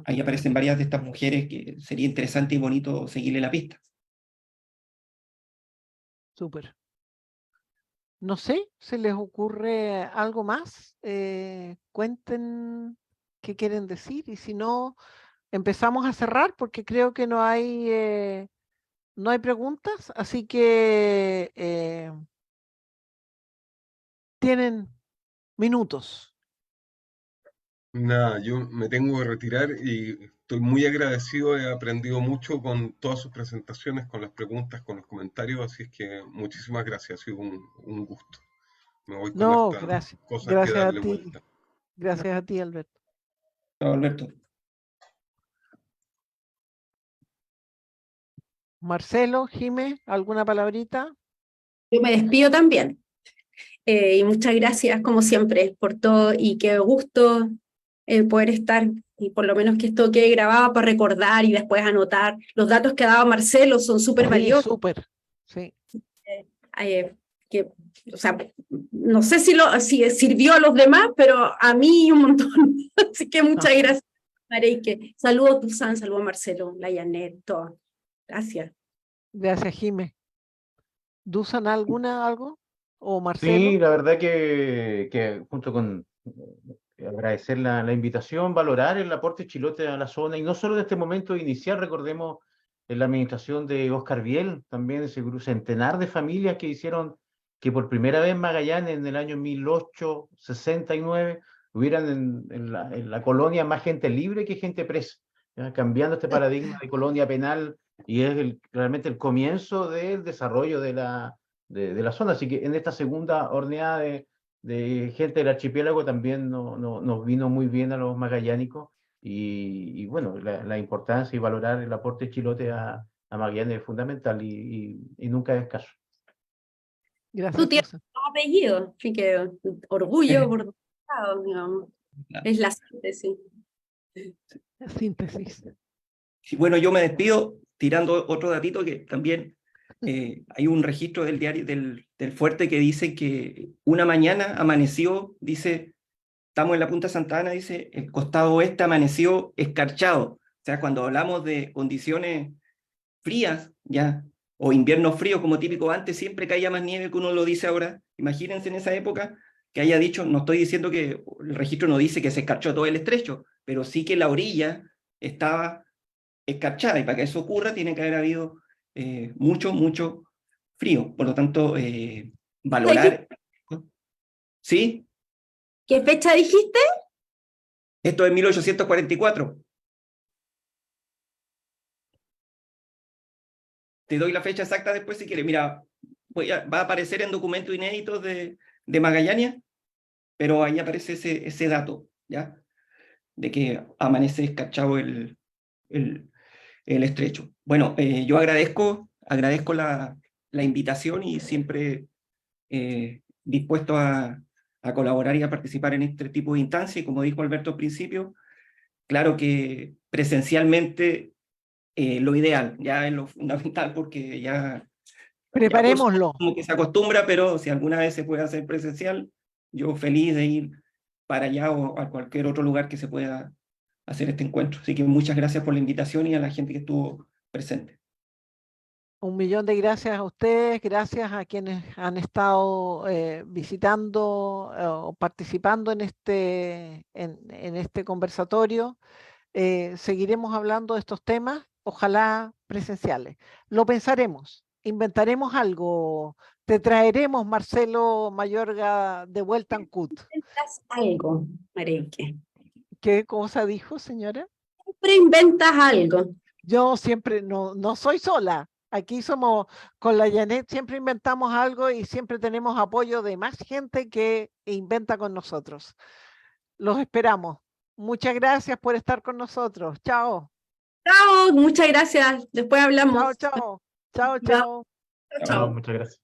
Ahí aparecen varias de estas mujeres que sería interesante y bonito seguirle la pista. Súper. No sé, ¿se les ocurre algo más? Cuenten qué quieren decir y si no, empezamos a cerrar porque creo que no hay preguntas, así que tienen minutos. Nada, yo me tengo que retirar y estoy muy agradecido, he aprendido mucho con todas sus presentaciones, con las preguntas, con los comentarios, así es que muchísimas gracias, ha sido un gusto. Me voy con No, estas gracias. cosas que Gracias a darle ti. vuelta. Gracias a ti, Alberto. Chao, Alberto. Marcelo, Jimé, ¿alguna palabrita? Yo me despido también. Y muchas gracias, como siempre, por todo y qué gusto poder estar y por lo menos que esto quede grabado para recordar y después anotar. Los datos que ha dado Marcelo son súper Sí, valiosos. súper. Sí. Que, o sea, no sé si sirvió a los demás, pero a mí un montón. Así que muchas gracias, Mareike. Saludos, Dusan, saludos, Marcelo, la Janet, todo. Gracias. Gracias, Jimé. ¿Dusan algo? ¿O Marcelo? Sí, la verdad que junto con agradecer la invitación, valorar el aporte Chilote a la zona, y no solo en este momento inicial, recordemos en la administración de Oscar Biel, también ese grupo centenar de familias que hicieron que por primera vez en Magallanes en el año 1869 hubieran en la colonia más gente libre que gente presa, ¿ya? Cambiando este paradigma de colonia penal, y es realmente el comienzo del desarrollo de la zona. Así que en esta segunda horneada de gente del archipiélago también nos vino muy bien a los magallánicos, y bueno, la importancia y valorar el aporte chilote a Magallanes es fundamental y nunca es escaso. Tú Gracias, tienes Dusan. un apellido, así que orgullo por todos lados, digamos. Es la síntesis. La síntesis. Sí, bueno, yo me despido tirando otro datito que también hay un registro del diario del Fuerte que dice que una mañana amaneció, dice, estamos en la Punta Santa Ana, dice, el costado oeste amaneció escarchado. O sea, cuando hablamos de condiciones frías, ya, o invierno frío, como típico antes, siempre caía más nieve que uno lo dice ahora. Imagínense en esa época que haya dicho, no estoy diciendo que el registro no dice que se escarchó todo el estrecho, pero sí que la orilla estaba escarchada, y para que eso ocurra tiene que haber habido mucho frío. Por lo tanto, valorar. ¿Sí? ¿Qué fecha dijiste? Esto es 1844. Te doy la fecha exacta después si quieres. Mira, va a aparecer en documentos inéditos de Magallanes, pero ahí aparece ese dato, ¿ya? De que amanece escarchado el estrecho. Bueno, yo agradezco la invitación y siempre dispuesto a colaborar y a participar en este tipo de instancias. Y como dijo Alberto al principio, claro que presencialmente lo ideal, ya es lo fundamental, porque ya Preparémoslo. como que se acostumbra, pero si alguna vez se puede hacer presencial, yo feliz de ir para allá o a cualquier otro lugar que se pueda hacer este encuentro. Así que muchas gracias por la invitación y a la gente que estuvo presente. Un millón de gracias a ustedes, gracias a quienes han estado visitando o participando en este conversatorio. Seguiremos hablando de estos temas, ojalá presenciales. Lo pensaremos, inventaremos algo. Te traeremos, Marcelo Mayorga, de vuelta a Ancud. Inventas algo, Mareike. ¿Qué cosa dijo, señora? Siempre inventas algo. Yo siempre, no soy sola. Aquí somos, con la Janet siempre inventamos algo y siempre tenemos apoyo de más gente que inventa con nosotros. Los esperamos. Muchas gracias por estar con nosotros. Chao. Chao, muchas gracias. Después hablamos. Chao, chao. Chao, chao. Chao. Muchas gracias.